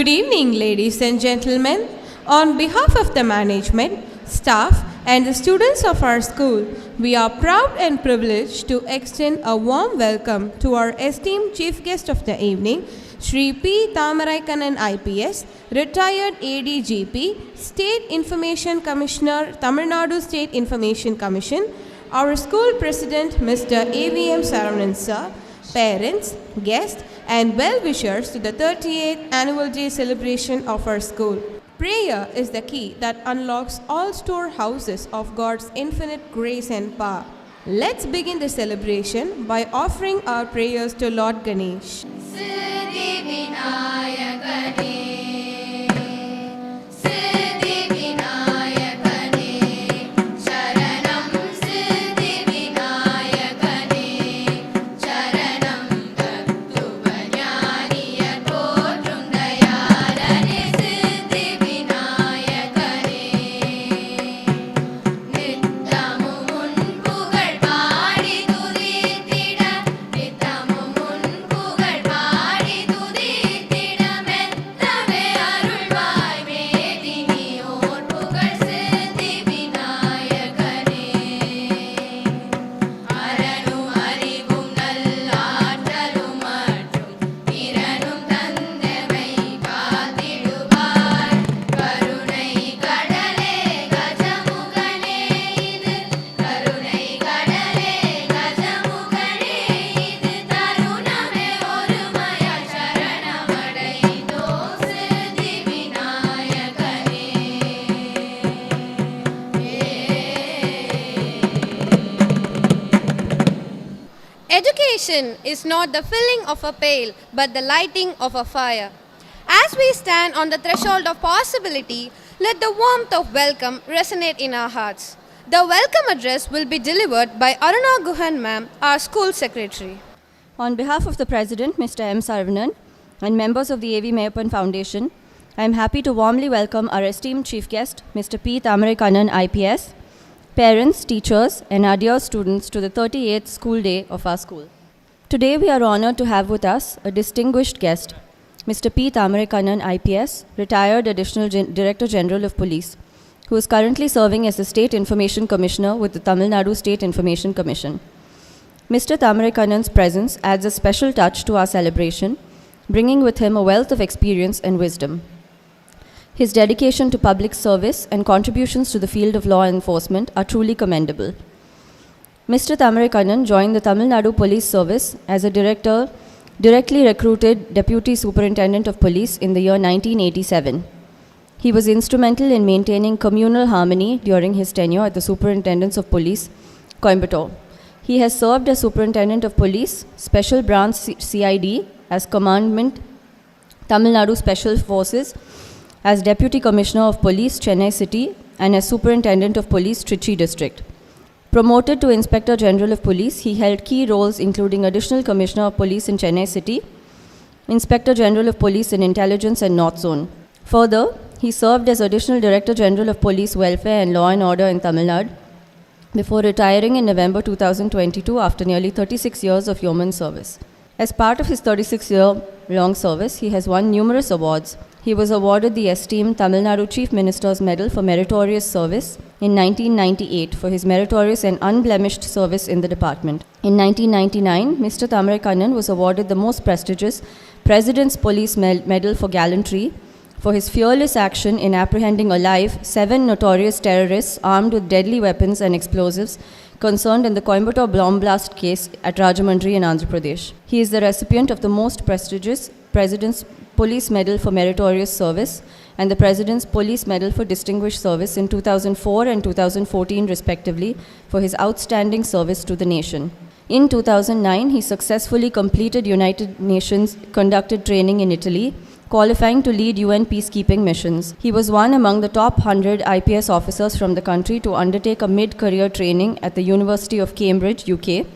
Good evening, ladies and gentlemen. On behalf of the management, staff, and the students of our school, we are proud and privileged to extend a warm welcome to our esteemed chief guest of the evening, Shri P. Thamarai Kannan IPS, retired ADGP, State Information Commissioner, Tamil Nadu State Information Commission, our school president, Mr. A.V.M. Saravanan Sir, parents, guests, and well-wishers to the 38th annual day celebration of our school. Prayer is the key that unlocks all storehouses of God's infinite grace and power. Let's begin the celebration by offering our prayers to Lord Ganesh. Education is not the filling of a pail, but the lighting of a fire. As we stand on the threshold of possibility, let the warmth of welcome resonate in our hearts. The welcome address will be delivered by Aruna Guhan Ma'am, our school secretary. On behalf of the President, Mr. M. Saravanan, and members of the AV.Meiyappan Foundation, I am happy to warmly welcome our esteemed chief guest, Mr. P. Thamarai Kannan IPS, parents, teachers, and our dear students to the 38th school day of our school. Today we are honored to have with us a distinguished guest, Mr. P. Thamarai Kannan IPS, retired Additional Director General of Police, who is currently serving as the State Information Commissioner with the Tamil Nadu State Information Commission. Mr. Thamarai Kannan's presence adds a special touch to our celebration, bringing with him a wealth of experience and wisdom. His dedication to public service and contributions to the field of law enforcement are truly commendable. Mr. Thamarai Kannan joined the Tamil Nadu Police Service as a directly recruited Deputy Superintendent of Police in the year 1987. He was instrumental in maintaining communal harmony during his tenure at the Superintendence of Police, Coimbatore. He has served as Superintendent of Police, Special Branch CID, as Commandment, Tamil Nadu Special Forces, as Deputy Commissioner of Police, Chennai City, and as Superintendent of Police, Trichy District. Promoted to Inspector General of Police, he held key roles including Additional Commissioner of Police in Chennai City, Inspector General of Police in Intelligence and North Zone. Further, he served as Additional Director General of Police Welfare and Law and Order in Tamil Nadu before retiring in November 2022 after nearly 36 years of yeoman service. As part of his 36-year-long service, he has won numerous awards. He was awarded the esteemed Tamil Nadu Chief Minister's Medal for Meritorious Service in 1998 for his meritorious and unblemished service in the department. In 1999, Mr. Thamarai Kannan was awarded the most prestigious President's Police Medal for Gallantry for his fearless action in apprehending alive 7 notorious terrorists armed with deadly weapons and explosives concerned in the Coimbatore bomb blast case at Rajahmundry in Andhra Pradesh. He is the recipient of the most prestigious President's Police Medal for Meritorious Service and the President's Police Medal for Distinguished Service in 2004 and 2014 respectively for his outstanding service to the nation. In 2009, he successfully completed United Nations conducted training in Italy, qualifying to lead UN peacekeeping missions. He was one among the top 100 IPS officers from the country to undertake a mid-career training at the University of Cambridge, UK,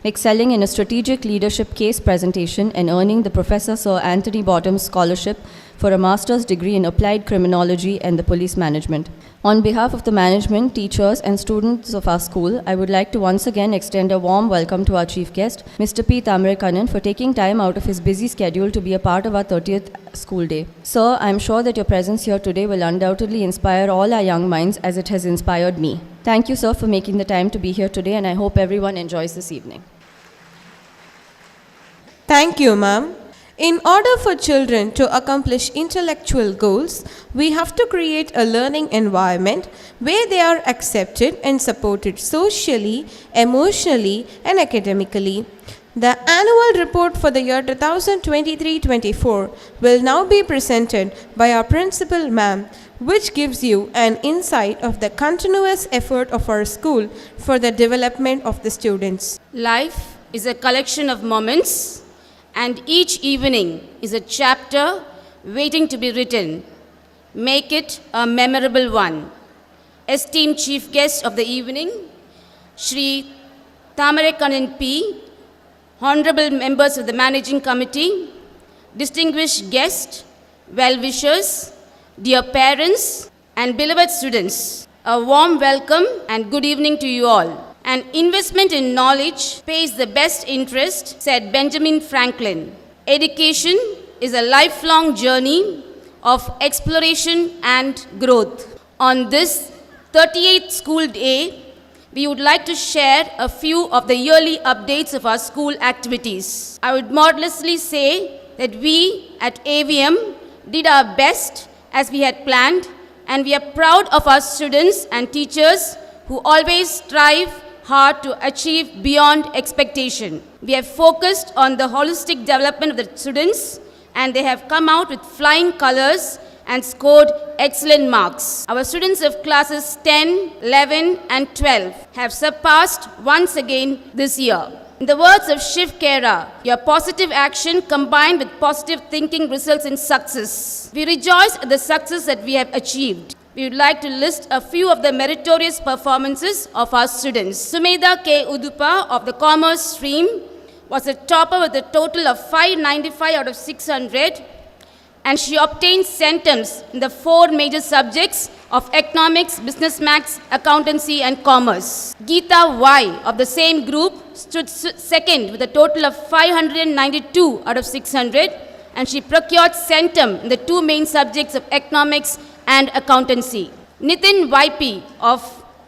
excelling in a strategic leadership case presentation and earning the Professor Sir Anthony Bottom's Scholarship for a master's degree in applied criminology and the police management. On behalf of the management, teachers, and students of our school, I would like to once again extend a warm welcome to our chief guest, Mr. P. Thamarai Kannan, for taking time out of his busy schedule to be a part of our 30th school day. Sir, I am sure that your presence here today will undoubtedly inspire all our young minds as it has inspired me. Thank you, sir, for making the time to be here today, and I hope everyone enjoys this evening. Thank you, ma'am. In order for children to accomplish intellectual goals, we have to create a learning environment where they are accepted and supported socially, emotionally, and academically. The annual report for the year 2023-24 will now be presented by our principal, ma'am, which gives you an insight of the continuous effort of our school for the development of the students. Life is a collection of moments, and each evening is a chapter waiting to be written. Make it a memorable one. Esteemed chief guest of the evening, Shri Thamarai Kannan P., honorable members of the managing committee, distinguished guests, well-wishers, dear parents, and beloved students, a warm welcome and good evening to you all. An investment in knowledge pays the best interest, said Benjamin Franklin. Education is a lifelong journey of exploration and growth. On this 38th school day, we would like to share a few of the yearly updates of our school activities. I would modestly say that we at AVM did our best as we had planned, and we are proud of our students and teachers who always strive hard to achieve beyond expectation. We have focused on the holistic development of the students, and they have come out with flying colors and scored excellent marks. Our students of classes 10, 11, and 12 have surpassed once again this year. In the words of Shiv Khera, your positive action combined with positive thinking results in success. We rejoice at the success that we have achieved. We would like to list a few of the meritorious performances of our students. Sumedha K. Udupa of the Commerce stream was a topper with a total of 595 out of 600, and she obtained centums in the 4 major subjects of economics, business maths, accountancy, and commerce. Geeta Y. of the same group stood second with a total of 592 out of 600, and she procured centum in the 2 main subjects of economics and accountancy. Nitin YP,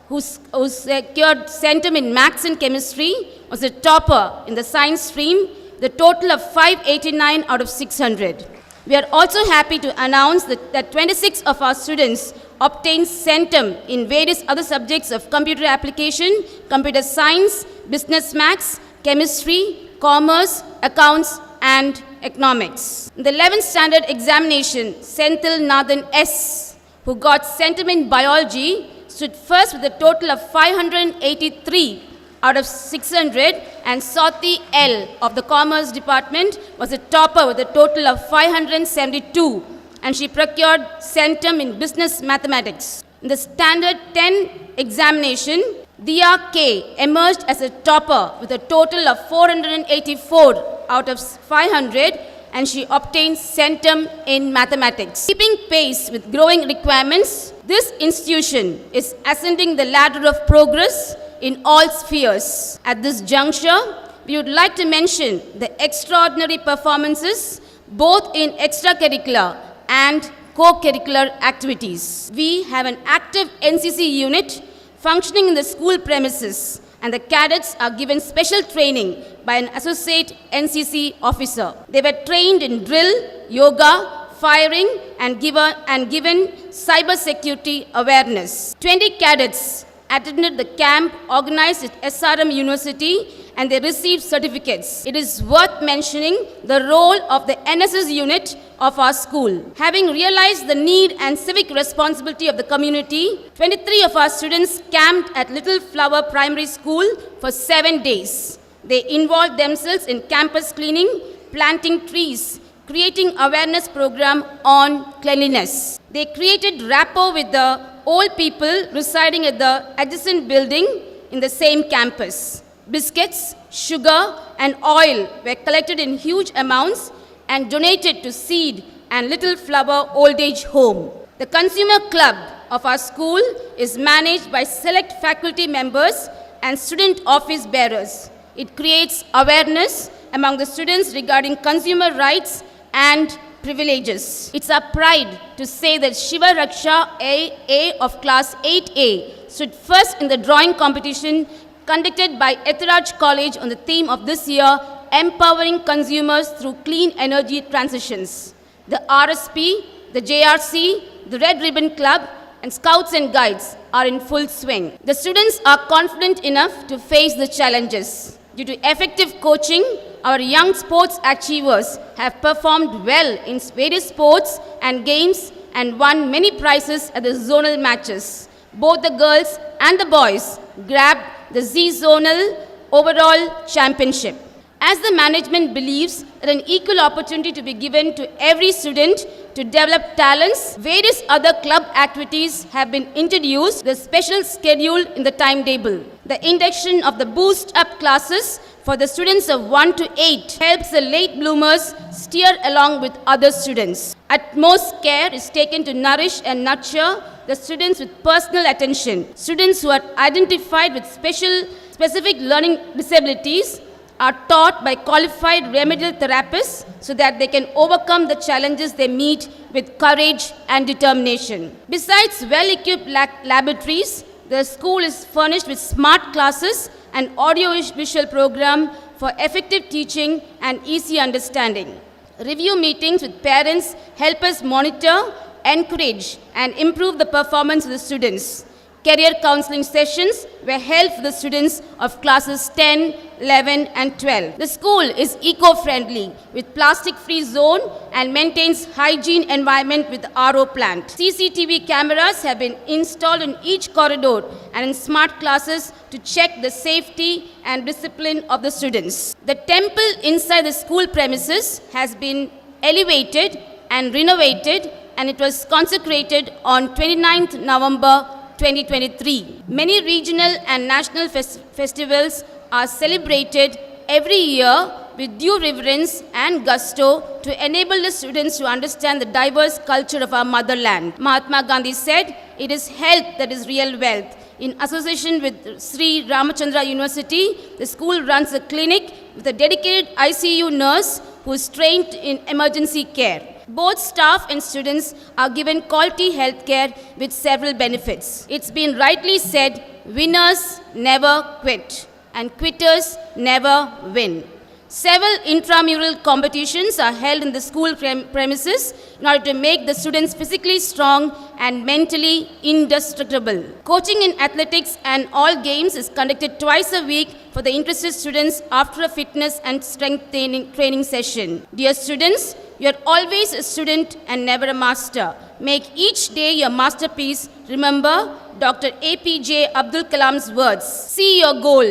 who secured centum in maths and chemistry, was a topper in the science stream, the total of 589 out of 600. We are also happy to announce that 26 of our students obtained centum in various other subjects of computer application, computer science, business maths, chemistry, commerce, accounts, and economics. In the 11th standard examination, Senthil Nathan S., who got centum in biology, stood first with a total of 583 out of 600, and Swati L. of the Commerce Department was a topper with a total of 572, and she procured centum in Business Mathematics. In the Standard 10 examination, Diya K. emerged as a topper with a total of 484 out of 500, and she obtained centum in mathematics. Keeping pace with growing requirements, this institution is ascending the ladder of progress in all spheres. At this juncture, we would like to mention the extraordinary performances both in extracurricular and co-curricular activities. We have an active NCC unit functioning in the school premises, and the cadets are given special training by an associate NCC officer. They were trained in drill, yoga, firing, and given cyber security awareness. 20 cadets attended the camp organized at SRM University, and they received certificates. It is worth mentioning the role of the NSS unit of our school. Having realized the need and civic responsibility of the community, 23 of our students camped at Little Flower Primary School for 7 days. They involved themselves in campus cleaning, planting trees, creating awareness program on cleanliness. They created rapport with the old people residing at the adjacent building in the same campus. Biscuits, sugar, and oil were collected in huge amounts and donated to seed and Little Flower Old Age Home. The Consumer Club of our school is managed by select faculty members and student office bearers. It creates awareness among the students regarding consumer rights and privileges. It's our pride to say that Shiva Raksha A of class 8A stood first in the drawing competition conducted by Etharaj College on the theme of this year, Empowering Consumers Through Clean Energy Transitions. The RSP, the JRC, the Red Ribbon Club, and Scouts and Guides are in full swing. The students are confident enough to face the challenges. Due to effective coaching, our young sports achievers have performed well in various sports and games and won many prizes at the zonal matches. Both the girls and the boys grabbed the Z-Zonal overall championship. As the management believes that an equal opportunity to be given to every student to develop talents, various other club activities have been introduced, the special schedule in the timetable. The induction of the Boost Up classes for the students of 1 to 8 helps the late bloomers steer along with other students. Utmost care is taken to nourish and nurture the students with personal attention. Students who are identified with specific learning disabilities are taught by qualified remedial therapists so that they can overcome the challenges they meet with courage and determination. Besides well-equipped laboratories, the school is furnished with smart classes and audio-visual program for effective teaching and easy understanding. Review meetings with parents help us monitor, encourage, and improve the performance of the students. Career counseling sessions were held for the students of classes 10, 11, and 12. The school is eco-friendly with plastic-free zone and maintains hygiene environment with RO plant. CCTV cameras have been installed in each corridor and in smart classes to check the safety and discipline of the students. The temple inside the school premises has been elevated and renovated, and it was consecrated on 29th November 2023. Many regional and national festivals are celebrated every year with due reverence and gusto to enable the students to understand the diverse culture of our motherland. Mahatma Gandhi said, "It is health that is real wealth." In association with Sri Ramachandra University, the school runs a clinic with a dedicated ICU nurse who is trained in emergency care. Both staff and students are given quality health care with several benefits. It's been rightly said, winners never quit and quitters never win. Several intramural competitions are held in the school premises in order to make the students physically strong and mentally indestructible. Coaching in athletics and all games is conducted twice a week for the interested students after a fitness and strength training session. Dear students, you are always a student and never a master. Make each day your masterpiece. Remember Dr. APJ Abdul Kalam's words. See your goal.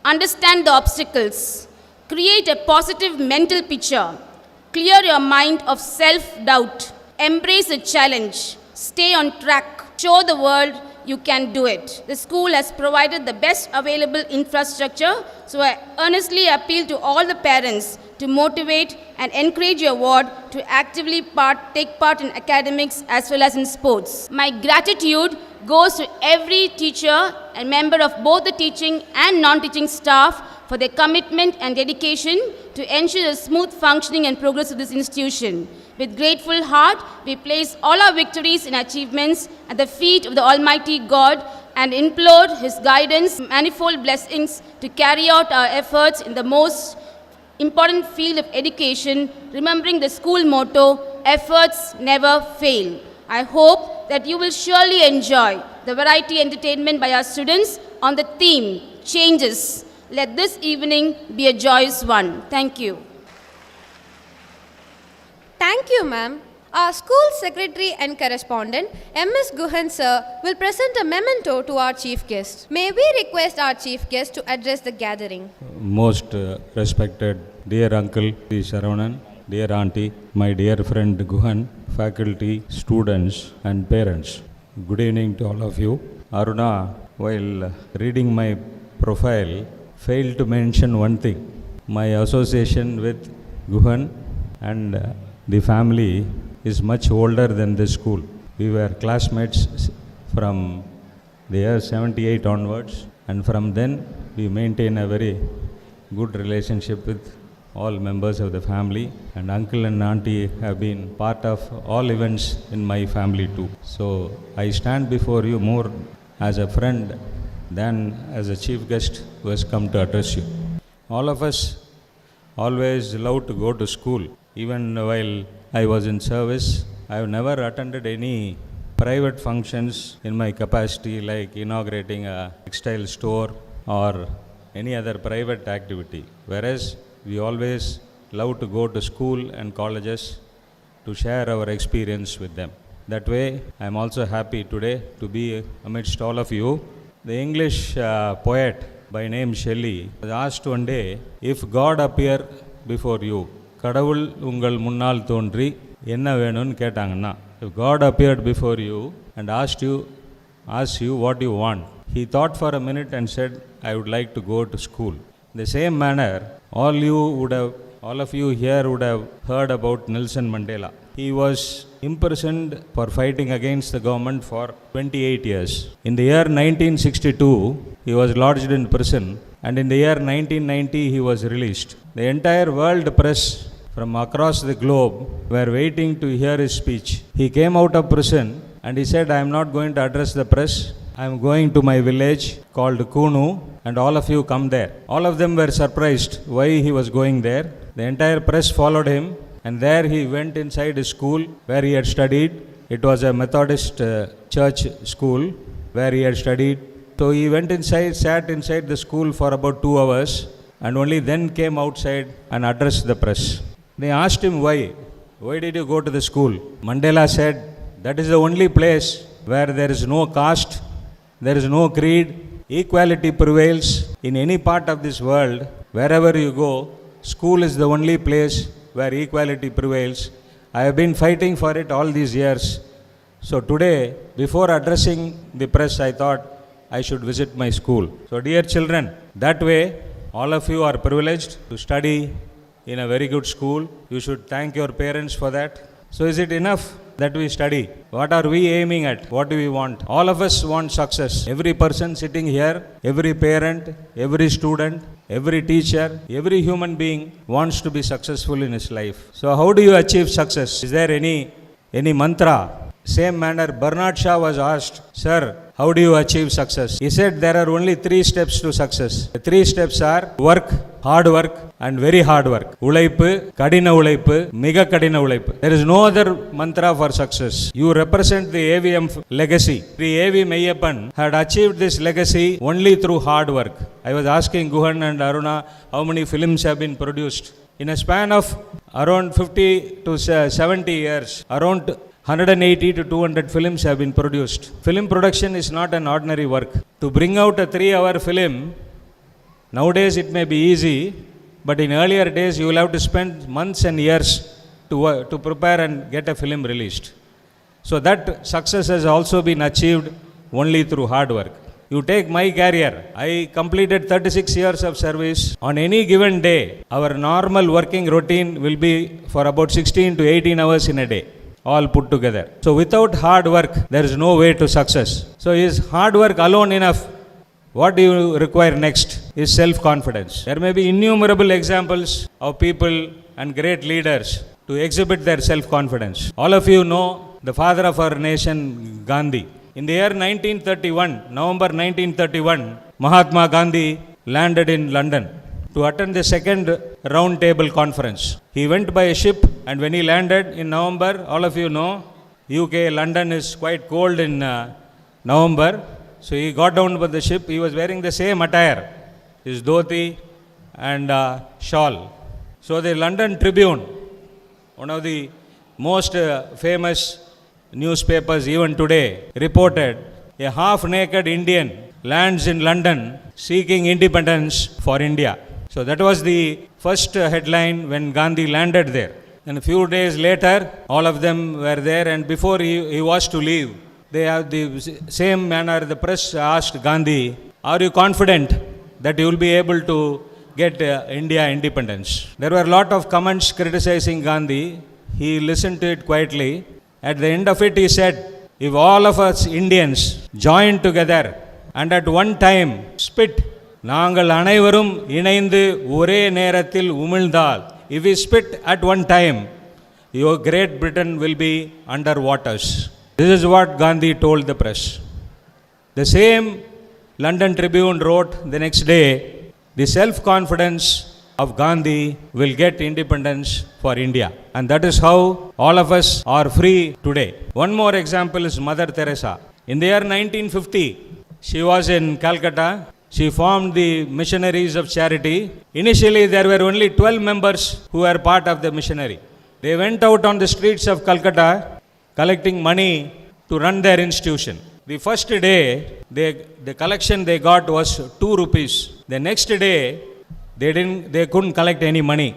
Understand the obstacles. Create a positive mental picture. Clear your mind of self-doubt. Embrace a challenge. Stay on track. Show the world you can do it. The school has provided the best available infrastructure, so I earnestly appeal to all the parents to motivate and encourage your ward to actively take part in academics as well as in sports. My gratitude goes to every teacher and member of both the teaching and non-teaching staff for their commitment and dedication to ensure the smooth functioning and progress of this institution. With grateful heart, we place all our victories and achievements at the feet of the Almighty God and implore His guidance, manifold blessings to carry out our efforts in the most important field of education, remembering the school motto, efforts never fail. I hope that you will surely enjoy the variety entertainment by our students on the theme, changes. Let this evening be a joyous one. Thank you. Thank you, ma'am. Our school secretary and correspondent, M.S. Guhan sir, will present a memento to our chief guest. May we request our chief guest to address the gathering. Most respected dear uncle P. Saravanan, dear auntie, my dear friend Guhan, faculty, students and parents. Good evening to all of you. Aruna, while reading my profile, failed to mention one thing. My association with Guhan and the family is much older than the school. We were classmates from the year 78 onwards, and from then we maintain a very good relationship with all members of the family, and uncle and auntie have been part of all events in my family too. So I stand before you more as a friend than as a chief guest who has come to address you. All of us always love to go to school. Even while I was in service, I have never attended any private functions in my capacity, like inaugurating a textile store or any other private activity. Whereas we always love to go to school and colleges to share our experience with them. That way, I am also happy today to be amidst all of you. The English poet by name Shelley was asked one day, if God appear before you, கடவுள் உங்கள் முன்னால் தோன்றி என்ன வேணும்னு கேட்டாங்கன்னா, if God appeared before you and asked you what you want, he thought for a minute and said, I would like to go to school. In the same manner, all of you here would have heard about Nelson Mandela. He was imprisoned for fighting against the government for 28 years. In the year 1962, he was lodged in prison, and in the year 1990, he was released. The entire world press from across the globe were waiting to hear his speech. He came out of prison and he said, I am not going to address the press. I am going to my village called Kunu, and all of you come there. All of them were surprised why he was going there. The entire press followed him, and there he went inside his school where he had studied. It was a Methodist church school where he had studied. So he went inside, sat inside the school for about 2 hours, and only then came outside and addressed the press. They asked him why. Why did you go to the school? Mandela said, that is the only place where there is no caste, there is no creed, equality prevails in any part of this world. Wherever you go, school is the only place where equality prevails. I have been fighting for it all these years. So today, before addressing the press, I thought I should visit my school. So dear children, that way, all of you are privileged to study in a very good school. You should thank your parents for that. So is it enough that we study? What are we aiming at? What do we want? All of us want success. Every person sitting here, every parent, every student, every teacher, every human being wants to be successful in his life. So how do you achieve success? Is there any mantra? Same manner, Bernard Shaw was asked, Sir, how do you achieve success? He said there are only 3 steps to success. The 3 steps are work, hard work, and very hard work. உழைப்பு, கடின உழைப்பு, மிக கடின உழைப்பு. There is no other mantra for success. You represent the AVM legacy. The AV.Meiyappan had achieved this legacy only through hard work. I was asking Guhan and Aruna how many films have been produced. In a span of around 50 to 70 years, around 180 to 200 films have been produced. Film production is not an ordinary work. To bring out a 3-hour film, nowadays it may be easy, but in earlier days you will have to spend months and years to prepare and get a film released. So that success has also been achieved only through hard work. You take my career. I completed 36 years of service. On any given day, our normal working routine will be for about 16 to 18 hours in a day, all put together. So without hard work, there is no way to success. So is hard work alone enough? What do you require next is self-confidence. There may be innumerable examples of people and great leaders to exhibit their self-confidence. All of you know the father of our nation, Gandhi. In the year 1931, November 1931, Mahatma Gandhi landed in London to attend the second round table conference. He went by a ship, and when he landed in November, all of you know, UK, London is quite cold in November. So he got down by the ship. He was wearing the same attire, his dhoti and shawl. So the London Tribune, one of the most famous newspapers even today, reported a half-naked Indian lands in London seeking independence for India. So that was the first headline when Gandhi landed there. And a few days later, all of them were there, and before he was to leave, they have the same manner, the press asked Gandhi, are you confident that you will be able to get India independence? There were a lot of comments criticizing Gandhi. He listened to it quietly. At the end of it, he said, if all of us Indians join together and at one time spit, நாங்கள் அனைவரும் இணைந்து ஒரே நேரத்தில் உமிழ்ந்தால், if we spit at one time, your Great Britain will be under waters. This is what Gandhi told the press. The same London Tribune wrote the next day, the self-confidence of Gandhi will get independence for India. And that is how all of us are free today. One more example is Mother Teresa. In the year 1950, she was in Calcutta. She formed the Missionaries of Charity. Initially, there were only 12 members who were part of the missionary. They went out on the streets of Calcutta collecting money to run their institution. The first day, the collection they got was 2 rupees. The next day, they couldn't collect any money.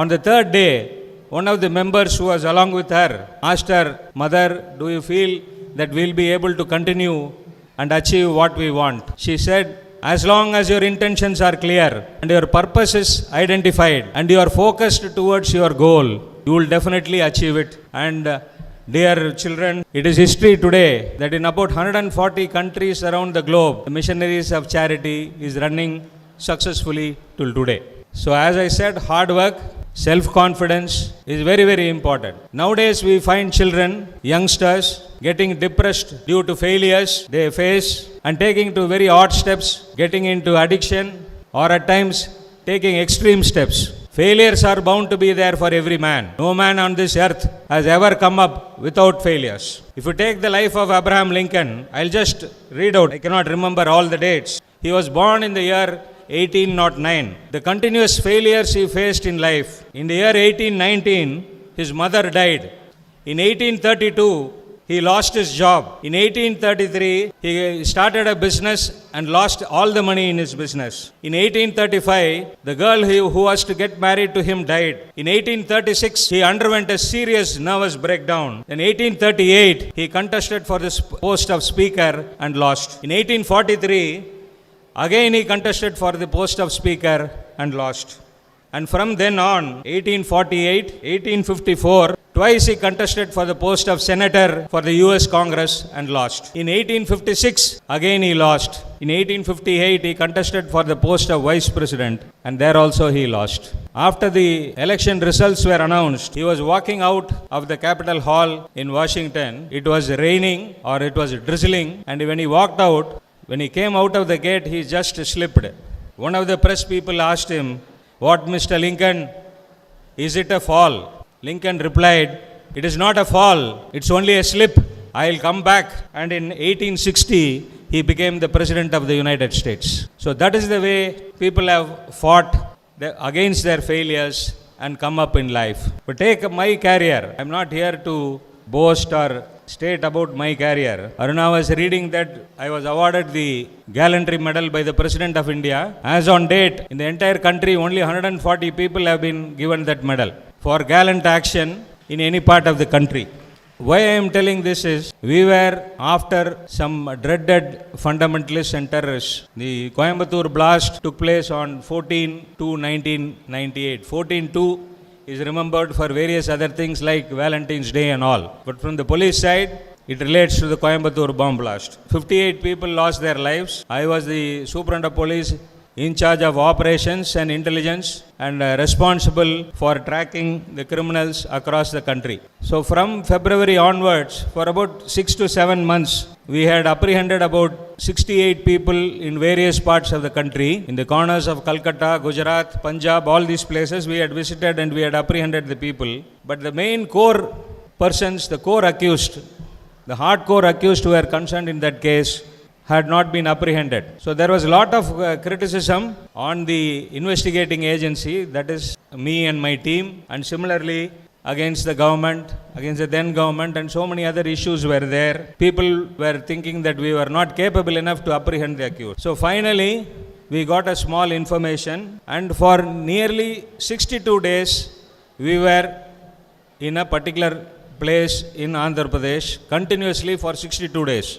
On the third day, one of the members who was along with her asked her, Mother, do you feel that we'll be able to continue and achieve what we want? She said, as long as your intentions are clear and your purpose is identified and you are focused towards your goal, you will definitely achieve it. And dear children, it is history today that in about 140 countries around the globe, the Missionaries of Charity is running successfully till today. So as I said, hard work, self-confidence is very, very important. Nowadays we find children, youngsters, getting depressed due to failures they face and taking to very odd steps, getting into addiction or at times taking extreme steps. Failures are bound to be there for every man. No man on this earth has ever come up without failures. If you take the life of Abraham Lincoln, I'll just read out, I cannot remember all the dates. He was born in the year 1809. The continuous failures he faced in life. In the year 1819, his mother died. In 1832, he lost his job. In 1833, he started a business and lost all the money in his business. In 1835, the girl who was to get married to him died. In 1836, he underwent a serious nervous breakdown. In 1838, he contested for the post of speaker and lost. In 1843, again he contested for the post of speaker and lost. And from then on, 1848, 1854, twice he contested for the post of senator for the US Congress and lost. In 1856, again he lost. In 1858, he contested for the post of vice president and there also he lost. After the election results were announced, he was walking out of the Capitol Hall in Washington. It was raining or it was drizzling, and when he walked out, when he came out of the gate, he just slipped. One of the press people asked him, what, Mr. Lincoln, is it a fall? Lincoln replied, it is not a fall, it's only a slip. I'll come back. And in 1860, he became the President of the United States. So that is the way people have fought against their failures and come up in life. But take my career. I'm not here to boast or state about my career. Aruna was reading that I was awarded the Gallantry Medal by the President of India. As on date, in the entire country, only 140 people have been given that medal for gallant action in any part of the country. Why I am telling this is, we were after some dreaded fundamentalists and terrorists. The Coimbatore blast took place on 14/2/1998. 14/2 is remembered for various other things like Valentine's Day and all. But from the police side, it relates to the Coimbatore bomb blast. 58 people lost their lives. I was the Superintendent of Police in charge of operations and intelligence and responsible for tracking the criminals across the country. So from February onwards, for about 6 to 7 months, we had apprehended about 68 people in various parts of the country. In the corners of Calcutta, Gujarat, Punjab, all these places we had visited and we had apprehended the people. But the main core persons, the core accused, the hardcore accused who were concerned in that case, had not been apprehended. So there was a lot of criticism on the investigating agency, that is me and my team, and similarly against the government, against the then government, and so many other issues were there. People were thinking that we were not capable enough to apprehend the accused. So finally, we got a small information, and for nearly 62 days, we were in a particular place in Andhra Pradesh continuously for 62 days.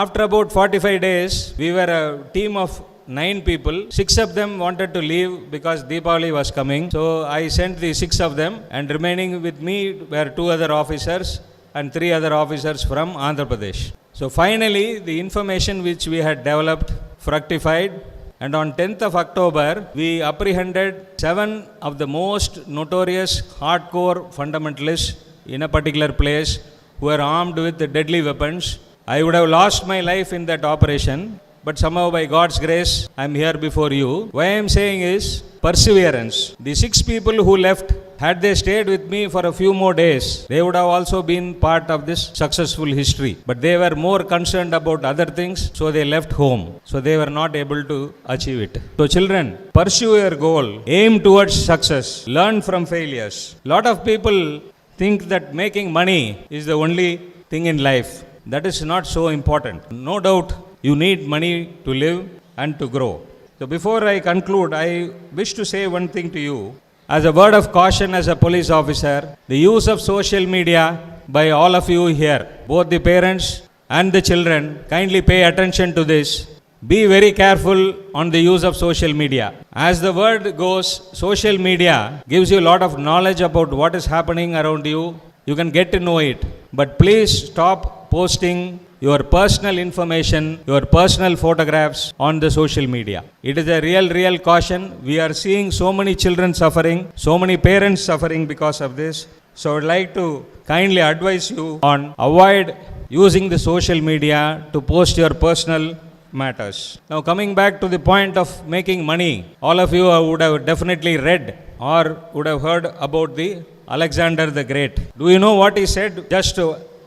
After about 45 days, we were a team of 9 people. 6 of them wanted to leave because Deepavali was coming. So I sent the 6 of them, and remaining with me were 2 other officers and 3 other officers from Andhra Pradesh. So finally, the information which we had developed fructified, and on 10th of October, we apprehended 7 of the most notorious hardcore fundamentalists in a particular place who were armed with deadly weapons. I would have lost my life in that operation, but somehow by God's grace, I am here before you. Why I am saying is perseverance. The 6 people who left, had they stayed with me for a few more days, they would have also been part of this successful history. But they were more concerned about other things, so they left home. So they were not able to achieve it. So children, pursue your goal. Aim towards success. Learn from failures. Lot of people think that making money is the only thing in life. That is not so important. No doubt you need money to live and to grow. So before I conclude, I wish to say one thing to you. As a word of caution as a police officer, the use of social media by all of you here, both the parents and the children, kindly pay attention to this. Be very careful on the use of social media. As the word goes, social media gives you a lot of knowledge about what is happening around you. You can get to know it. But please stop posting your personal information, your personal photographs on the social media. It is a real caution. We are seeing so many children suffering, so many parents suffering because of this. So I would like to kindly advise you on avoid using the social media to post your personal matters. Now coming back to the point of making money, all of you would have definitely read or would have heard about the Alexander the Great. Do you know what he said just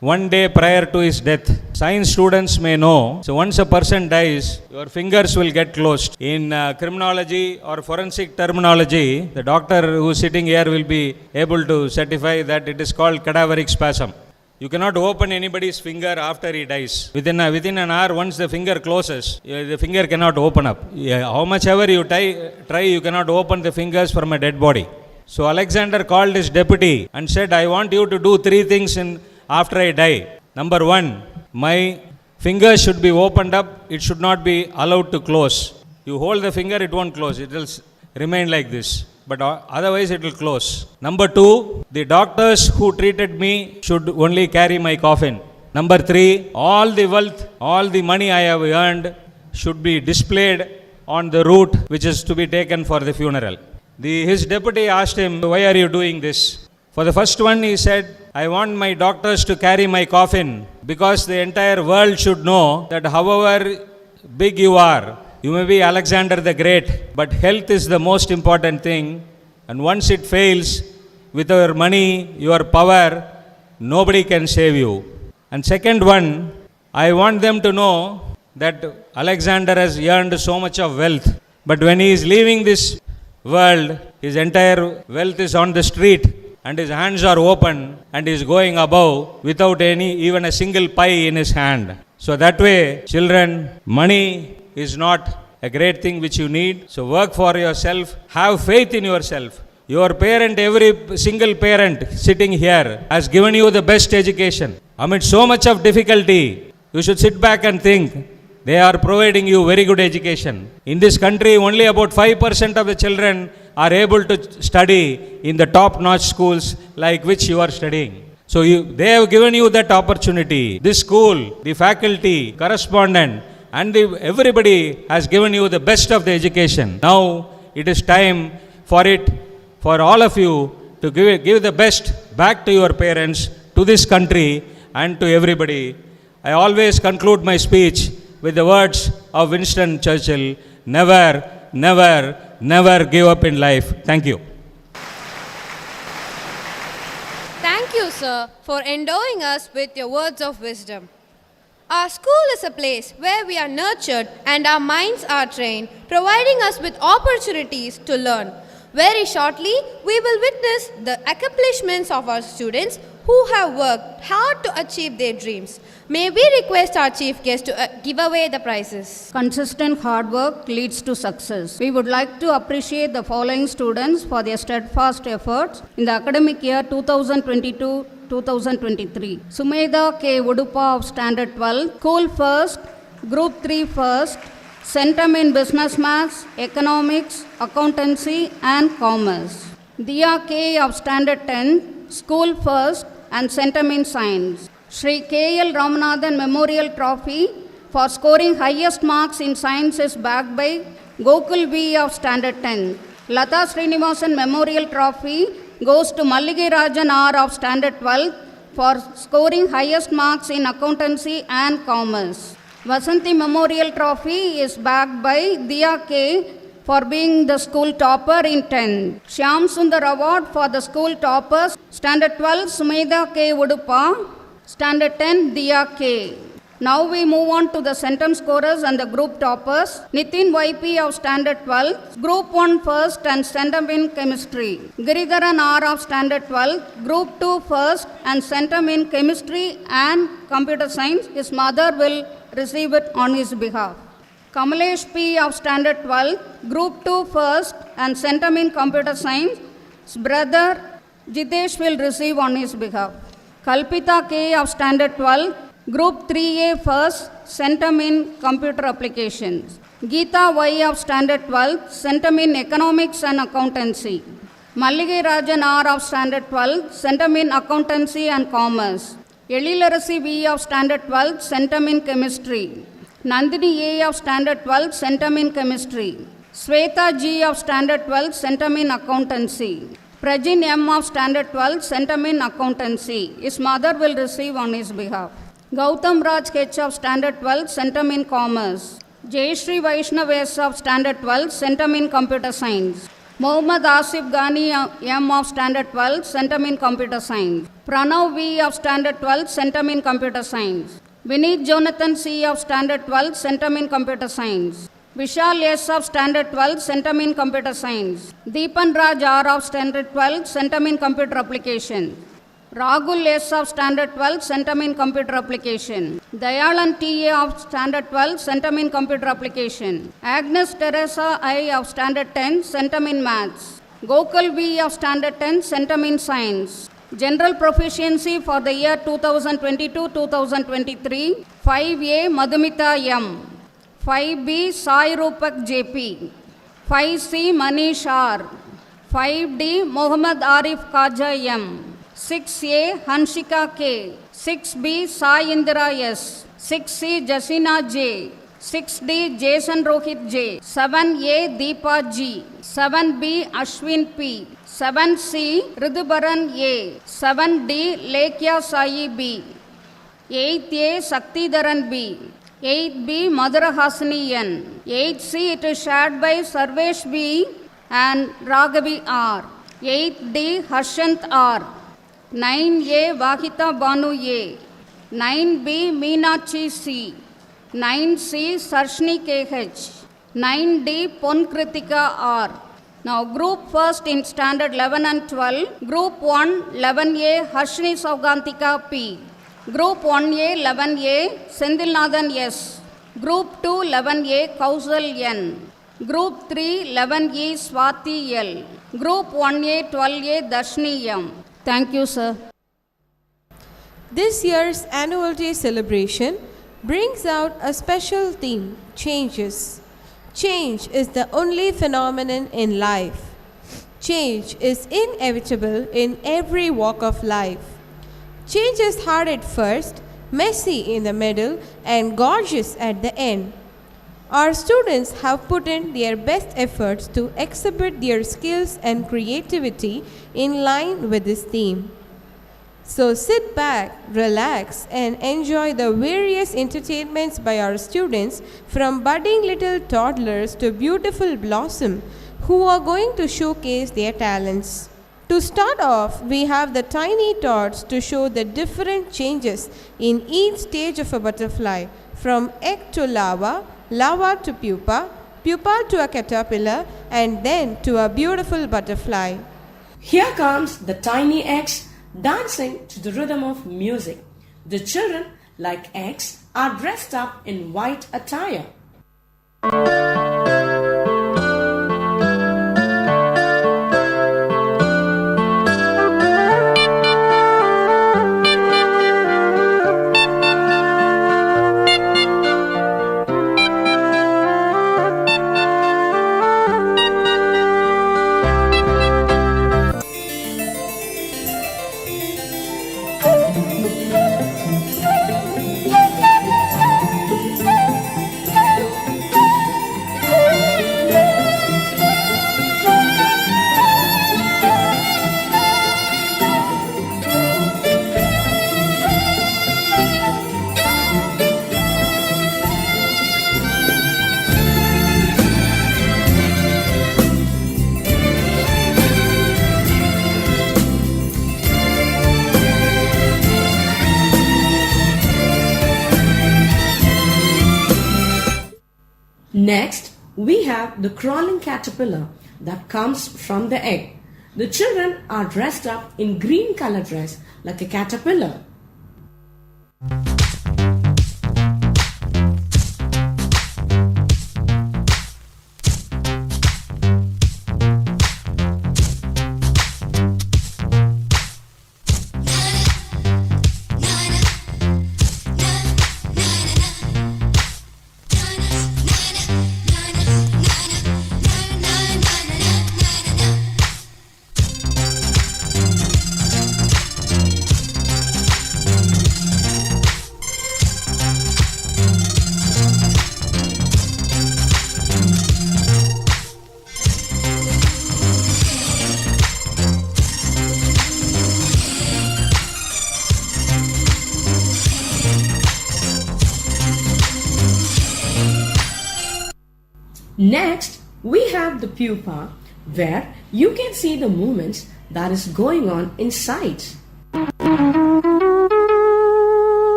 one day prior to his death? Science students may know. So once a person dies, your fingers will get closed. In criminology or forensic terminology, the doctor who is sitting here will be able to certify that it is called cadaveric spasm. You cannot open anybody's finger after he dies. Within an hour, once the finger closes, the finger cannot open up. How much ever you try, you cannot open the fingers from a dead body. So Alexander called his deputy and said, I want you to do 3 things after I die. Number 1, my fingers should be opened up. It should not be allowed to close. You hold the finger, it won't close. It will remain like this. But otherwise it will close. Number 2, the doctors who treated me should only carry my coffin. Number 3, all the wealth, all the money I have earned should be displayed on the route which is to be taken for the funeral. His deputy asked him, why are you doing this? For the first one, he said, I want my doctors to carry my coffin because the entire world should know that however big you are, you may be Alexander the Great, but health is the most important thing. And once it fails, with your money, your power, nobody can save you. And second one, I want them to know that Alexander has earned so much of wealth, but when he is leaving this world, his entire wealth is on the street and his hands are open and he is going above without even a single pie in his hand. So that way, children, money is not a great thing which you need. So work for yourself, have faith in yourself. Your parent, every single parent sitting here has given you the best education. Amid so much of difficulty, you should sit back and think, they are providing you very good education. In this country, only about 5% of the children are able to study in the top-notch schools like which you are studying. So they have given you that opportunity. This school, the faculty, correspondent, and everybody has given you the best of the education. Now it is time for all of you to give the best back to your parents, to this country, and to everybody. I always conclude my speech with the words of Winston Churchill, never, never, never give up in life. Thank you. Thank you, sir, for endowing us with your words of wisdom. Our school is a place where we are nurtured and our minds are trained, providing us with opportunities to learn. Very shortly, we will witness the accomplishments of our students who have worked hard to achieve their dreams. May we request our chief guest to give away the prizes. Consistent hard work leads to success. We would like to appreciate the following students for their steadfast efforts in the academic year 2022-2023. Sumedha K. Udupa of Standard 12, School First, Group 3 First, Centum in Business Maths, Economics, Accountancy and Commerce. Diya K of Standard 10, School First and Centum in Science. Shri K.L. Ramanathan Memorial Trophy for scoring highest marks in science is backed by Gokul V of Standard 10. Lata Srinivasan Memorial Trophy goes to Mallige Rajan R of Standard 12 for scoring highest marks in Accountancy and Commerce. Vasanthi Memorial Trophy is backed by Diya K for being the school topper in 10. Shyam Sundar Award for the school toppers, Standard 12 Sumedha K. Udupa, Standard 10 Diya K. Now we move on to the Centum scorers and the group toppers. Nitin YP of Standard 12, Group 1 First and Centum in Chemistry. Giridharan R of Standard 12, Group 2 First and Centum in Chemistry and Computer Science. His mother will receive it on his behalf. Kamalesh P of Standard 12, Group 2 First and Centum in Computer Science. His brother Jitesh will receive on his behalf. Kalpita K of Standard 12, Group 3A First, Centum in Computer Applications. Geeta Y of Standard 12, Centum in Economics and Accountancy. Mallige Rajan R of Standard 12, Centum in Accountancy and Commerce. Elilarasi V of Standard 12, Centum in Chemistry. Nandini A of Standard 12, Centum in Chemistry. Sweta G of Standard 12, Centum in Accountancy. Prajin M of Standard 12, Centum in Accountancy. His mother will receive on his behalf. Gautam Raj H of Standard 12, Centum in Commerce. GuestSri Vaishnav S of Standard 12, Centum in Computer Science. Mohammad Asif Ghani M of Standard 12, Centum in Computer Science. Pranav V of Standard 12, Centum in Computer Science. Vineet Jonathan C of Standard 12, Centum in Computer Science. Vishal S of Standard 12, Centum in Computer Science. Deepan Raj R of Standard 12, Centum in Computer Application. Rahul S of Standard 12, Centum in Computer Application. Dayalan T.A. of Standard 12, Centum in Computer Application. Agnes Teresa I of Standard 10, Centum in Maths. Gokul V of Standard 10, Centum in Science. General Proficiency for the year 2022-2023, 5A Madhumita M. 5B Sai Rupak JP. 5C Manish R. 5D Mohammad Arif Kaja M. 6A Hanshika K. 6B Sai Indira S. 6C Jasina J. 6D Jason Rohit J. 7A Deepa G. 7B Ashwin P. 7C Ridubaran A. 7D Lekya Sai B. 8A Saktidaran B. 8B Madhurahasini N. 8C it is shared by Sarvesh B and Raghavi R. 8D Harshant R. 9A Vahita Banu A. 9B Meenachi C. 9C Sarshni KH. 9D Pon Kritika R. Now group first in standard 11 and 12. Group 1 11A Harshni Saugantika P. Group 1A 11A Sendilnathan S. Group 2 11A Kausal N. Group 3 11E Swati L. Group 1A 12A Darshni M. Thank you, sir. This year's annual day celebration brings out a special theme, changes. Change is the only phenomenon in life. Change is inevitable in every walk of life. Change is hard at first, messy in the middle, and gorgeous at the end. Our students have put in their best efforts to exhibit their skills and creativity in line with this theme. So sit back, relax, and enjoy the various entertainments by our students, from budding little toddlers to beautiful blossom, who are going to showcase their talents. To start off, we have the tiny tots to show the different changes in each stage of a butterfly, from egg to larva, larva to pupa, pupa to a caterpillar, and then to a beautiful butterfly. Here comes the tiny eggs dancing to the rhythm of music. The children, like eggs, are dressed up in white attire. Next, we have the crawling caterpillar that comes from the egg. The children are dressed up in green color dress like a caterpillar. Next, we have the pupa, where you can see the movements that is going on inside.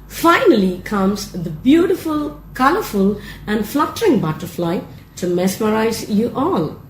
Finally comes the beautiful, colorful and fluttering butterfly to mesmerize you all.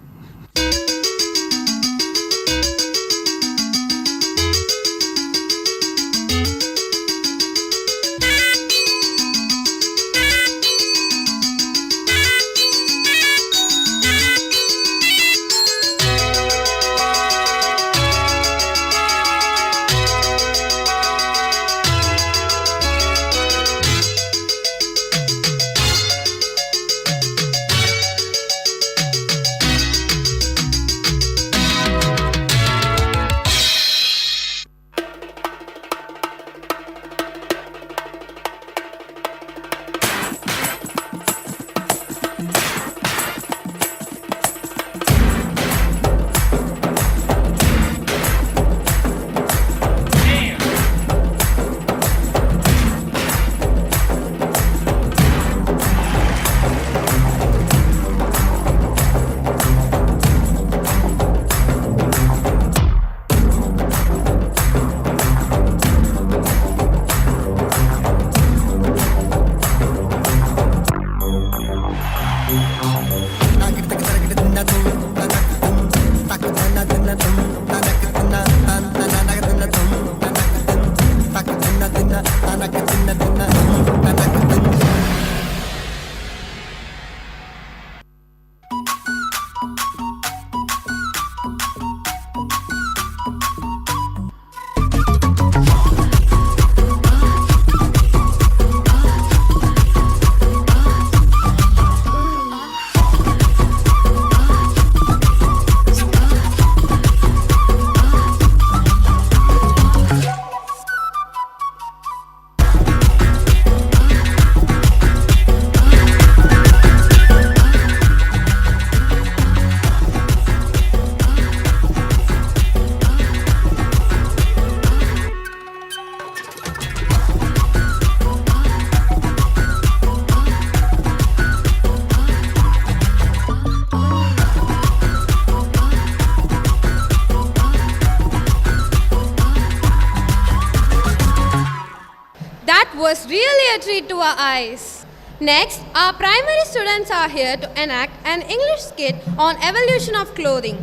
Was really a treat to our eyes. Next, our primary students are here to enact an English skit on evolution of clothing.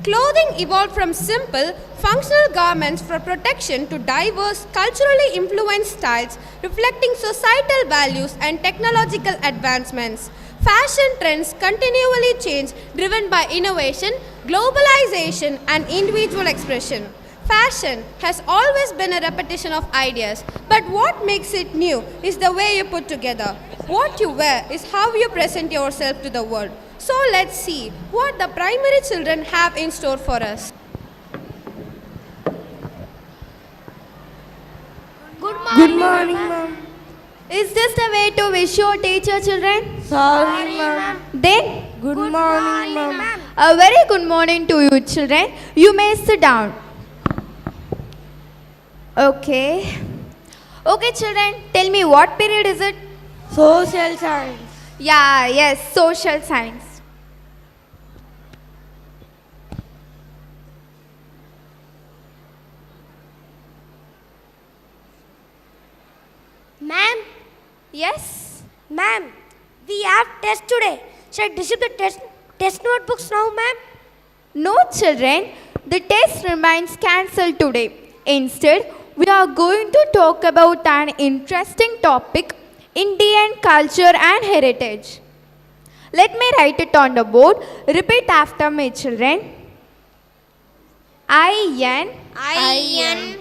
Clothing evolved from simple, functional garments for protection to diverse, culturally influenced styles reflecting societal values and technological advancements. Fashion trends continually change, driven by innovation, globalization, and individual expression. Fashion has always been a repetition of ideas, but what makes it new is the way you put together. What you wear is how you present yourself to the world. So let's see what the primary children have in store for us. Good morning, ma'am. Is this the way to wish your teacher, children? Sorry, ma'am. Then, Good morning, ma'am. a very good morning to you, children. You may sit down. Okay. Okay, children, tell me what period is it? Social science. Yeah, yes, social science. Ma'am, Yes? ma'am, we have test today. Shall I distribute the test notebooks now, ma'am? No, children, the test remains cancelled today. Instead, we are going to talk about an interesting topic, Indian culture and heritage. Let me write it on the board. Repeat after me, children. I-N I-N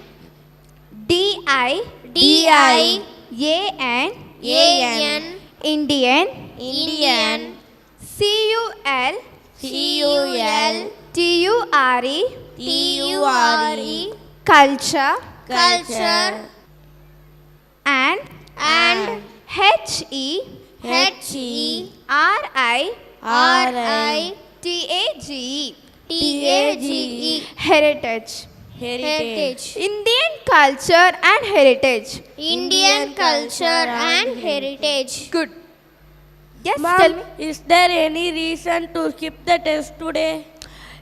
D-I A-N A-N Indian Indian C-U-L C-U-L T-U-R-E T-U-R-E culture culture and and H-E-R-I-T-A-G-E T-A-G-E heritage. heritage Indian culture and heritage. Indian culture and heritage. Good. Yes, tell me. Ma'am, is there any reason to skip the test today?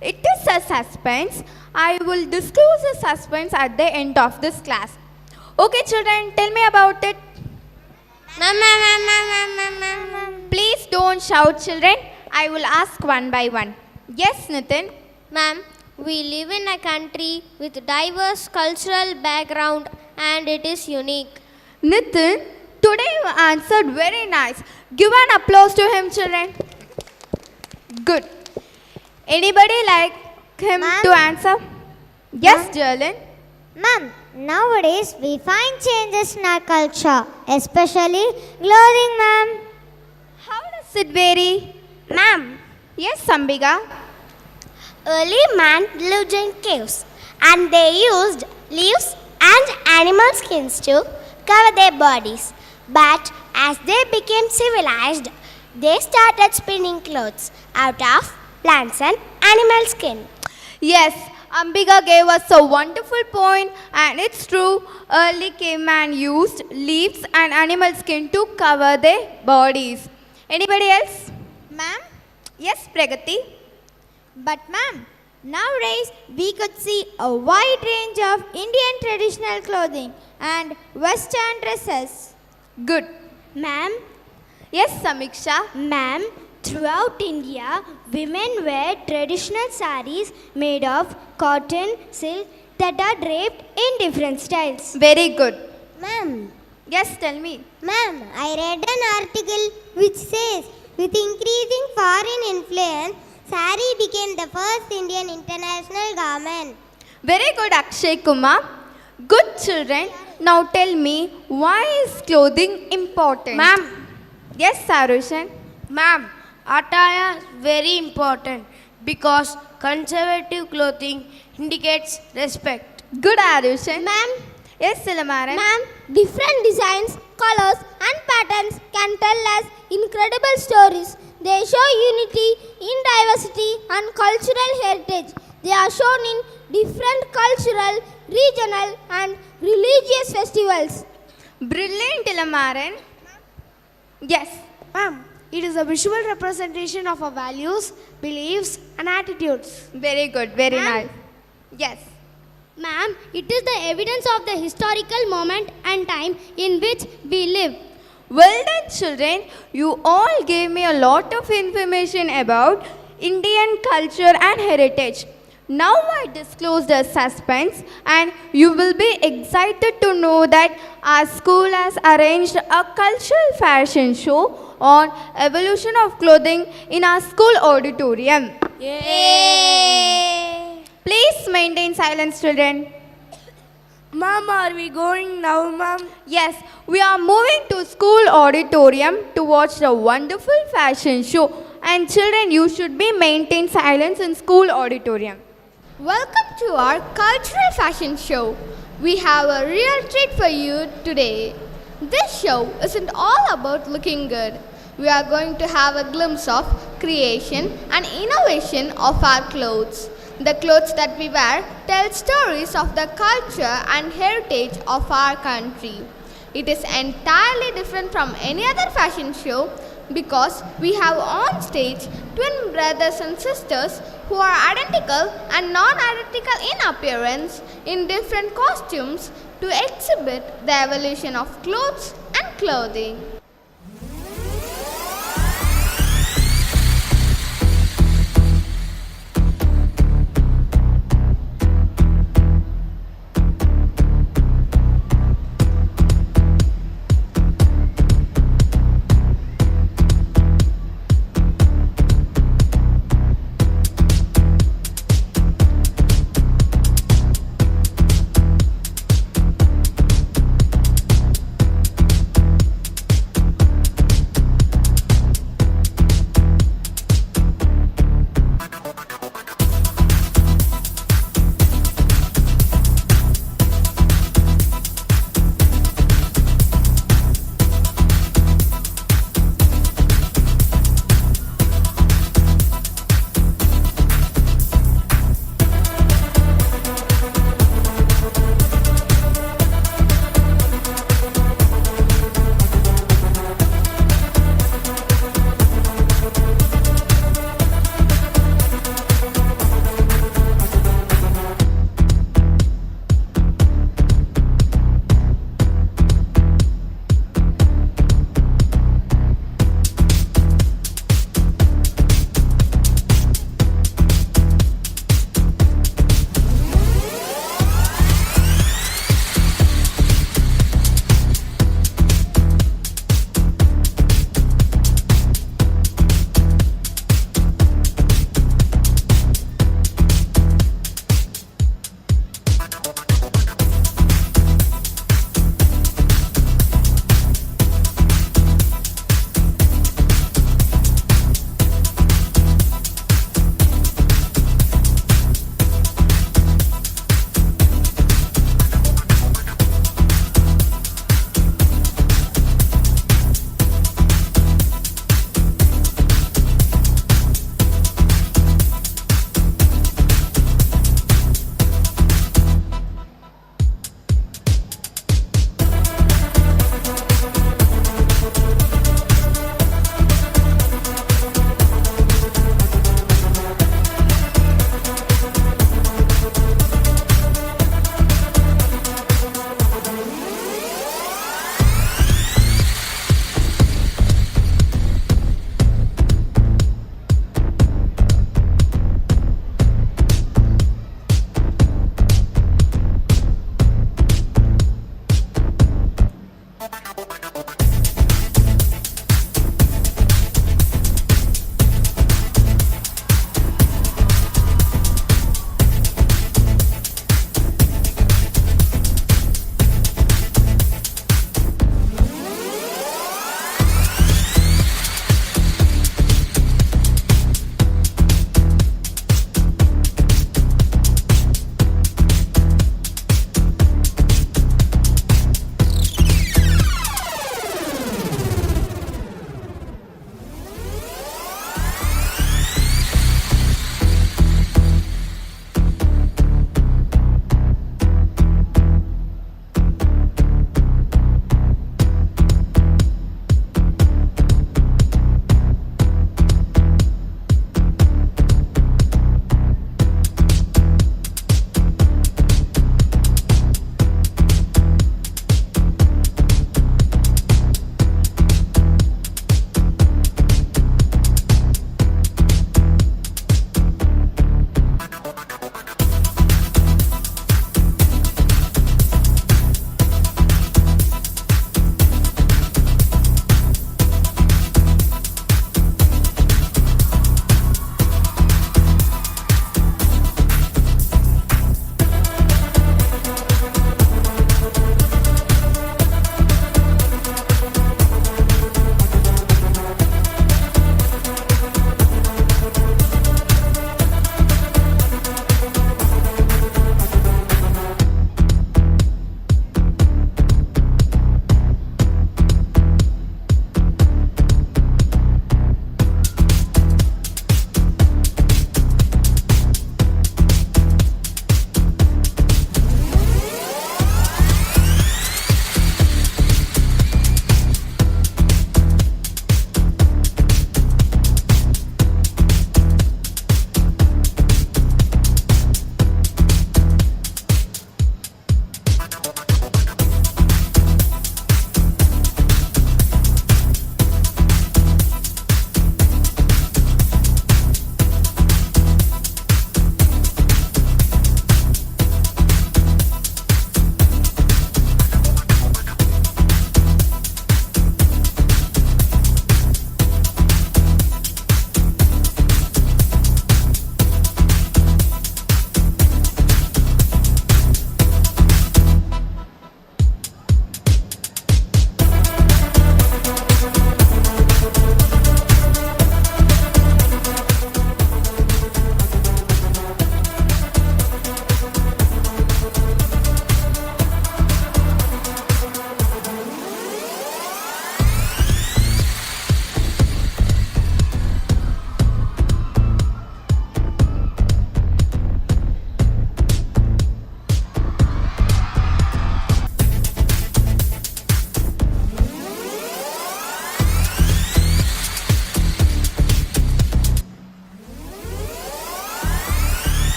It is a suspense. I will disclose the suspense at the end of this class. Okay, children, tell me about it. Ma'am. Please don't shout, children. I will ask one by one. Yes, Nitin. Ma'am, we live in a country with diverse cultural background and it is unique. Nitin, today you answered very nice. Give an applause to him, children. Good. Anybody like him Ma'am? to answer? Yes, Jalen. Ma'am, nowadays we find changes in our culture, especially clothing, ma'am. How does it vary? Ma'am, Yes, Sambiga. early man lived in caves and they used leaves and animal skins to cover their bodies. But as they became civilized, they started spinning clothes out of plants and animal skin. Yes, Ambiga gave us a wonderful point, and it's true. Early caveman used leaves and animal skin to cover their bodies. Anybody else? Ma'am, Yes, Pragati. but ma'am, nowadays we could see a wide range of Indian traditional clothing and western dresses. Good. Ma'am, Yes, Samiksha. Ma'am, throughout India, women wear traditional saris made of cotton, silk that are draped in different styles. Very good. Ma'am, Yes, tell me. Ma'am, I read an article which says with increasing foreign influence, sari became the first Indian international garment. Very good, Akshay Kumar. Good children. Now tell me, why is clothing important? Ma'am. Yes, Sarushan. Ma'am, attire is very important because conservative clothing indicates respect. Good, Arushan. Ma'am, Yes, Silamaran. Ma'am, different designs, colors and patterns can tell us incredible stories. They show unity in diversity and cultural heritage. They are shown in different cultural, regional and religious festivals. Brilliant, Ilamaran. Yes. Ma'am, it is a visual representation of our values, beliefs and attitudes. Very good. Very Ma'am. nice. Yes. Ma'am, it is the evidence of the historical moment and time in which we live. Well done, children. You all gave me a lot of information about Indian culture and heritage. Now I disclose the suspense, and you will be excited to know that our school has arranged a cultural fashion show on evolution of clothing in our school auditorium. Yay! Please maintain silence, children. Ma'am, are we going now, ma'am? Yes, we are moving to school auditorium to watch the wonderful fashion show. And children, you should be maintain silence in school auditorium. Welcome to our cultural fashion show. We have a real treat for you today. This show isn't all about looking good. We are going to have a glimpse of creation and innovation of our clothes. The clothes that we wear tell stories of the culture and heritage of our country. It is entirely different from any other fashion show because we have on stage twin brothers and sisters who are identical and non-identical in appearance in different costumes to exhibit the evolution of clothes and clothing.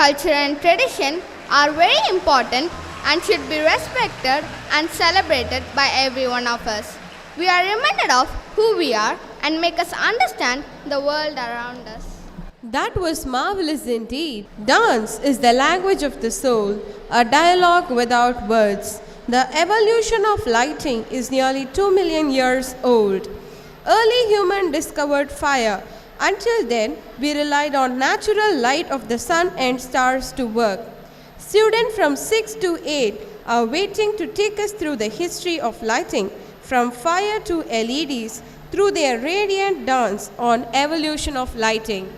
culture and tradition are very important and should be respected and celebrated by every one of us. We are reminded of who we are and make us understand the world around us. That was marvelous indeed. Dance is the language of the soul, a dialogue without words. The evolution of lighting is nearly 2 million years old. Early humans discovered fire. Until then, we relied on natural light of the sun and stars to work. Students from 6 to 8 are waiting to take us through the history of lighting, from fire to LEDs, through their radiant dance on evolution of lighting.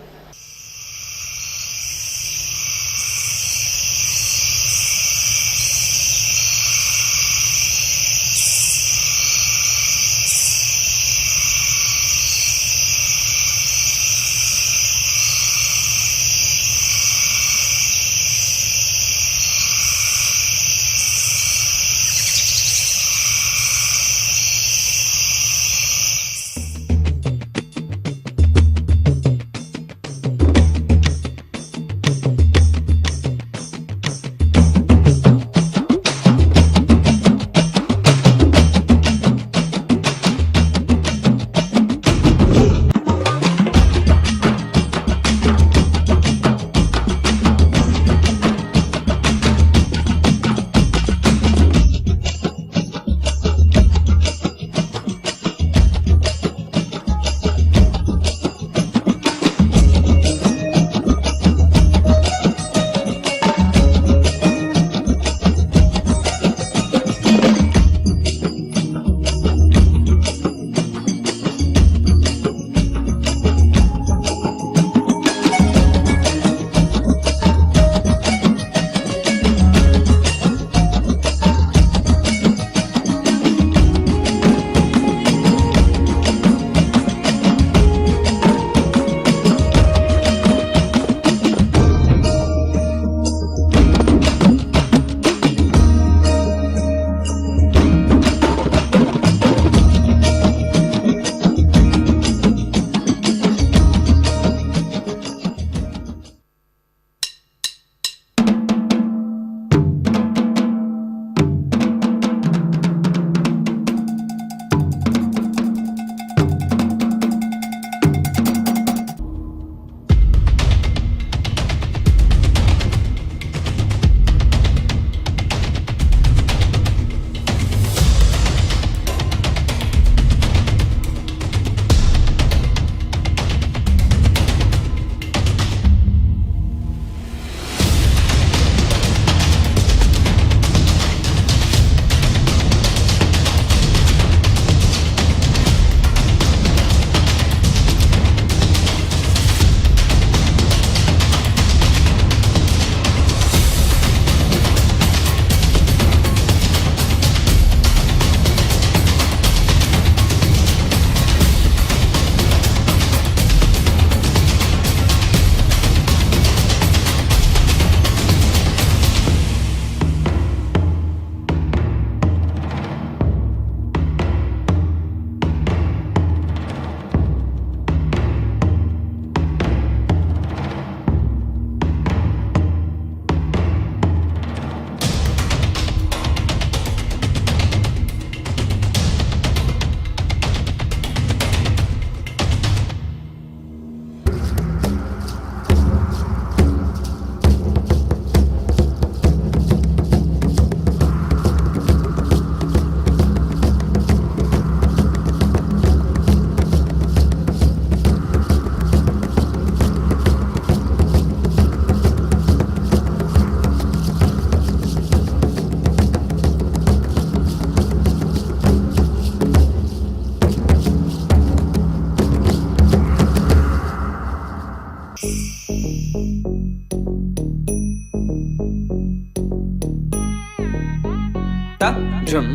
ta rum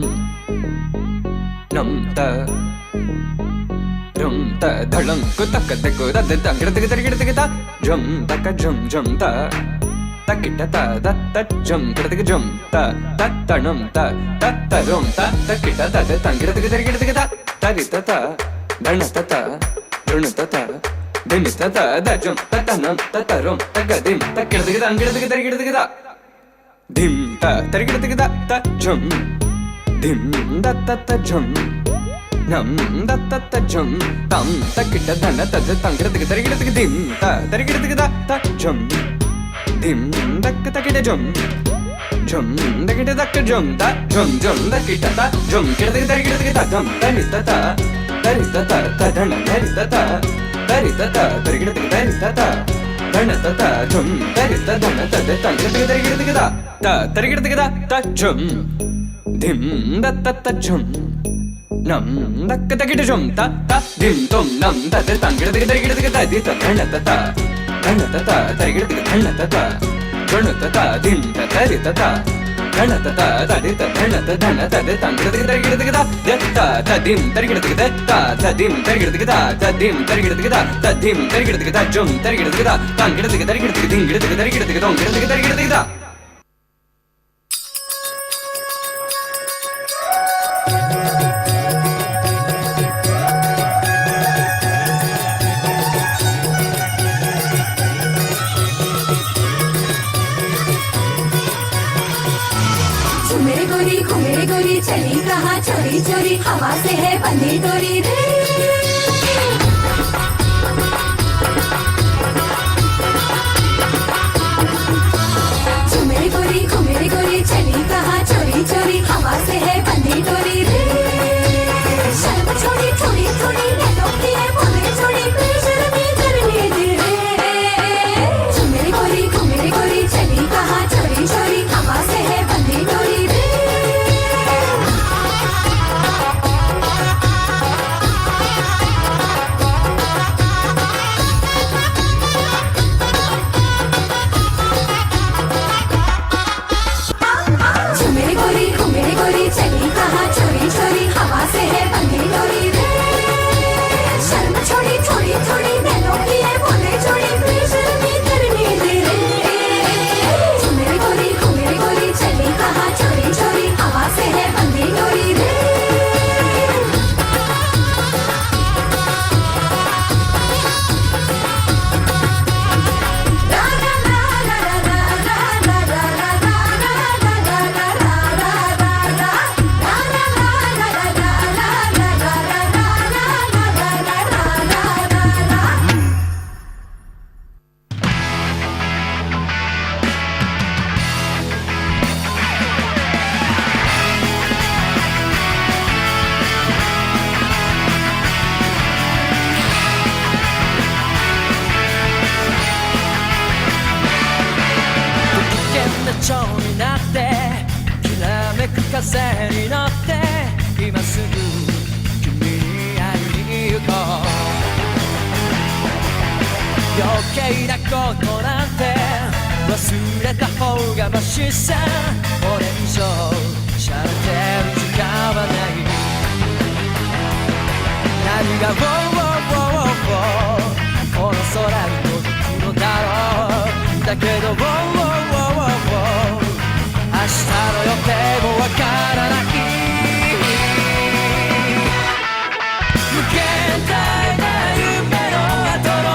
num ta rum ta dhalam ku tak de ku da de dang gida gida ta rum ta ka rum ta ta kita ta da ta rum gida rum ta ta num ta rum ta kita da de dang gida ta ta ri ta ta dana ta ta run ta ta dim ta ta da jum ta ta nam ta ta rum ta ga dim ta kida kida kida kida kida kida dim ta ta kida kida ta jum dim da ta ta jum nam da ta ta jum tam ta kida da na ta ta kida kida kida dim ta ta kida kida ta jum dim da ta kida jum jum da kida da jum ta jum jum da kida ta jum kida kida kida dum ta ni ta ta dari ta ta ta da na dari ta ta dari ta ta dari kida dari ta ta da na ta ta jum dari ta da na ta ta kida kida kida ta dari kida kida ta jum dim da ta ta jum nam da kida kida jum ta ta dim tum nam da ta ta kida kida kida di ta da na ta ta dari kida kida da na ta ta jum ta ta dim ta dari ta ta da na ta ta dari ta da na ta da na ta de ta kida kida kida de ta ta dim dari kida kida ta ta dim dari kida kida ta dim dari kida kida ta dim dari kida kida jum dari kida kida ta kida kida dari kida kida dim kida kida dari kida kida dong kida kida dari kida kida मेरी गोरी चली कहाँ चोरी चोरी हवा से है बंधी डोरी रे मेरी गोरी चली कहाँ चोरी चोरी हवा से है बंधी डोरी रे शर्म छोड़ी थोड़ी थोड़ी नैनों की है बोले छोड़ी बेशर्मी करने दे रे मेरी गोरी चली कहाँ चोरी चोरी हवा से है बंधी डोरी रे चली कहाँ चोरी चोरी हवा से है बंधी डोरी रे शर्म छोड़ी थोड़ी थोड़ी नैनों की है बोले छोड़ी बेशर्मी करने दे रे मेरी गोरी चली कहाँ चोरी चोरी हवा से है बंधी डोरी रे蝶になってきらめく風に乗って今すぐ君に会いに行こう余計なことなんて忘れた方がマシさこれ以上しゃれてる時間はない何がこの空に届くのだろうだけど明日の予定もわからない無限大な夢の後の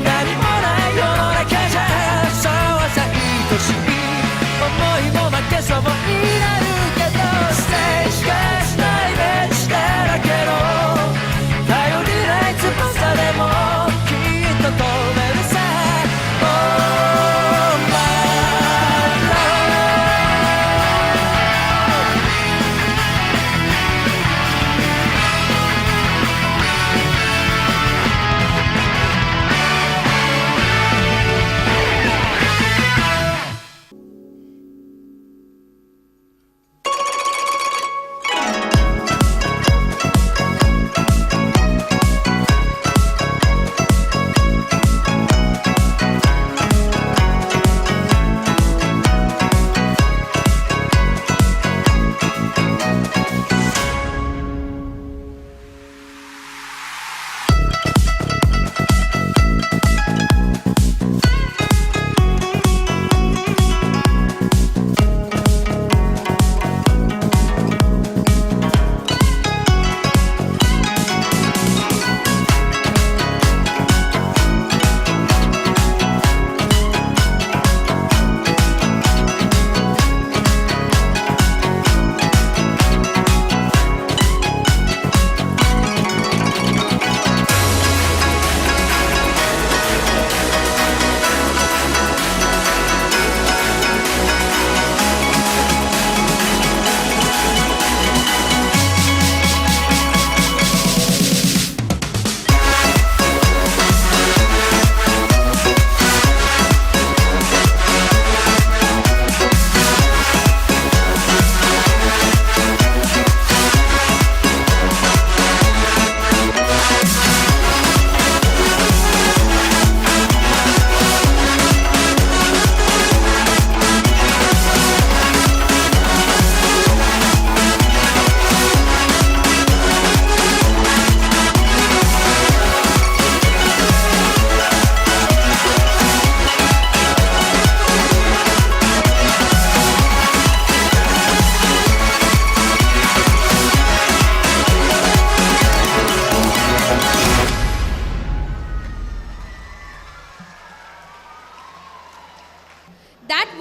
何もない世の中じゃそうは愛しい思いも負けそうになるけどステージがしないベンチだらけの頼りない翼でもきっと飛べるさ、oh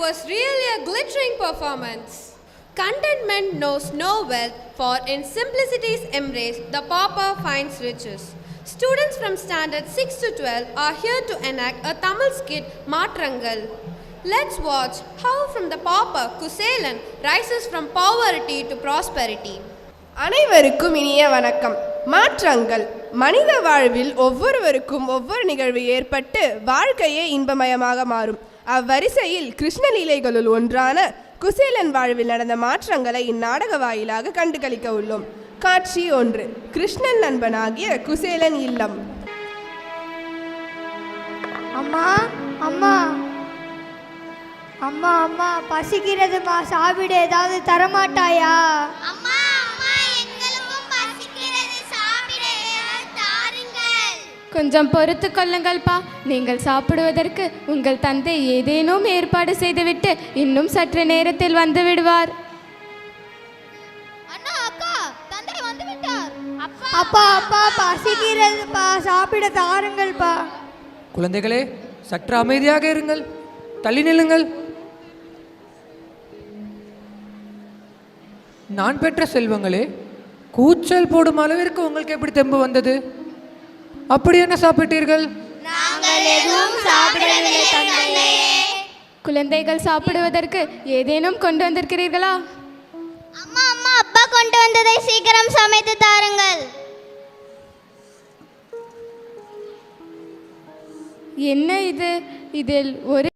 was really a glittering performance. Contentment knows no wealth, for in simplicity's embrace the pauper finds riches. Students from standard 6 to 12 are here to enact a Tamil skit, Matrangal. Let's watch how from the pauper Kuselan rises from poverty to prosperity. அனைவருக்கும் இனிய வணக்கம். மாற்றங்கள். மனித வாழ்வில் ஒவ்வொருவருக்கும் ஒவ்வொரு நிகழ்வு ஏற்பட்டு வாழ்க்கையே இன்பமயமாக மாறும். அவ்வரிசையில் கிருஷ்ணலீலைகளுள் ஒன்றான குசேலன் வாழ்வில் நடந்த மாற்றங்களை இந்நாடக வாயிலாக கண்டுகளிக்க உள்ளோம். காட்சி 1. கிருஷ்ணன் நண்பனாகிய குசேலன் இல்லம். அம்மா அம்மா அம்மா அம்மா பசிக்கிறதுமா, சாப்பிட ஏதாவது தரமாட்டாயா? அம்மா அம்மா எங்களுக்கும் பசிக்கிறது, சாப்பிட ஏதாவது தாருங்கள். கொஞ்சம் பொறுத்து கொள்ளுங்கள்ப்பா. நீங்கள் சாப்பிடுவதற்கு உங்கள் தந்தை ஏதேனும் ஏற்பாடு செய்துவிட்டு இன்னும் சற்று நேரத்தில் வந்து விடுவார். அண்ணா அக்கா, தந்தை வந்து விட்டார். அப்பா அப்பா பசிக்கிறதுப்பா, சாப்பிட தாருங்கள்ப்பா. குழந்தைகளே, சற்று அமைதியாக இருங்கள், தள்ளி நில்லுங்கள். நான் பெற்ற செல்வங்களே, கூச்சல் போடும் அளவிற்கு உங்களுக்கு எப்படி தெம்பு வந்தது? அப்படி என்ன சாப்பிட்டீர்கள்? குழந்தைகள் சாப்பிடுவதற்கு ஏதேனும் கொண்டு வந்திருக்கிறீர்களா? அம்மா அம்மா அப்பா கொண்டு வந்ததை சீக்கிரம் சமைத்து தாருங்கள். என்ன இது? இதில் ஒரு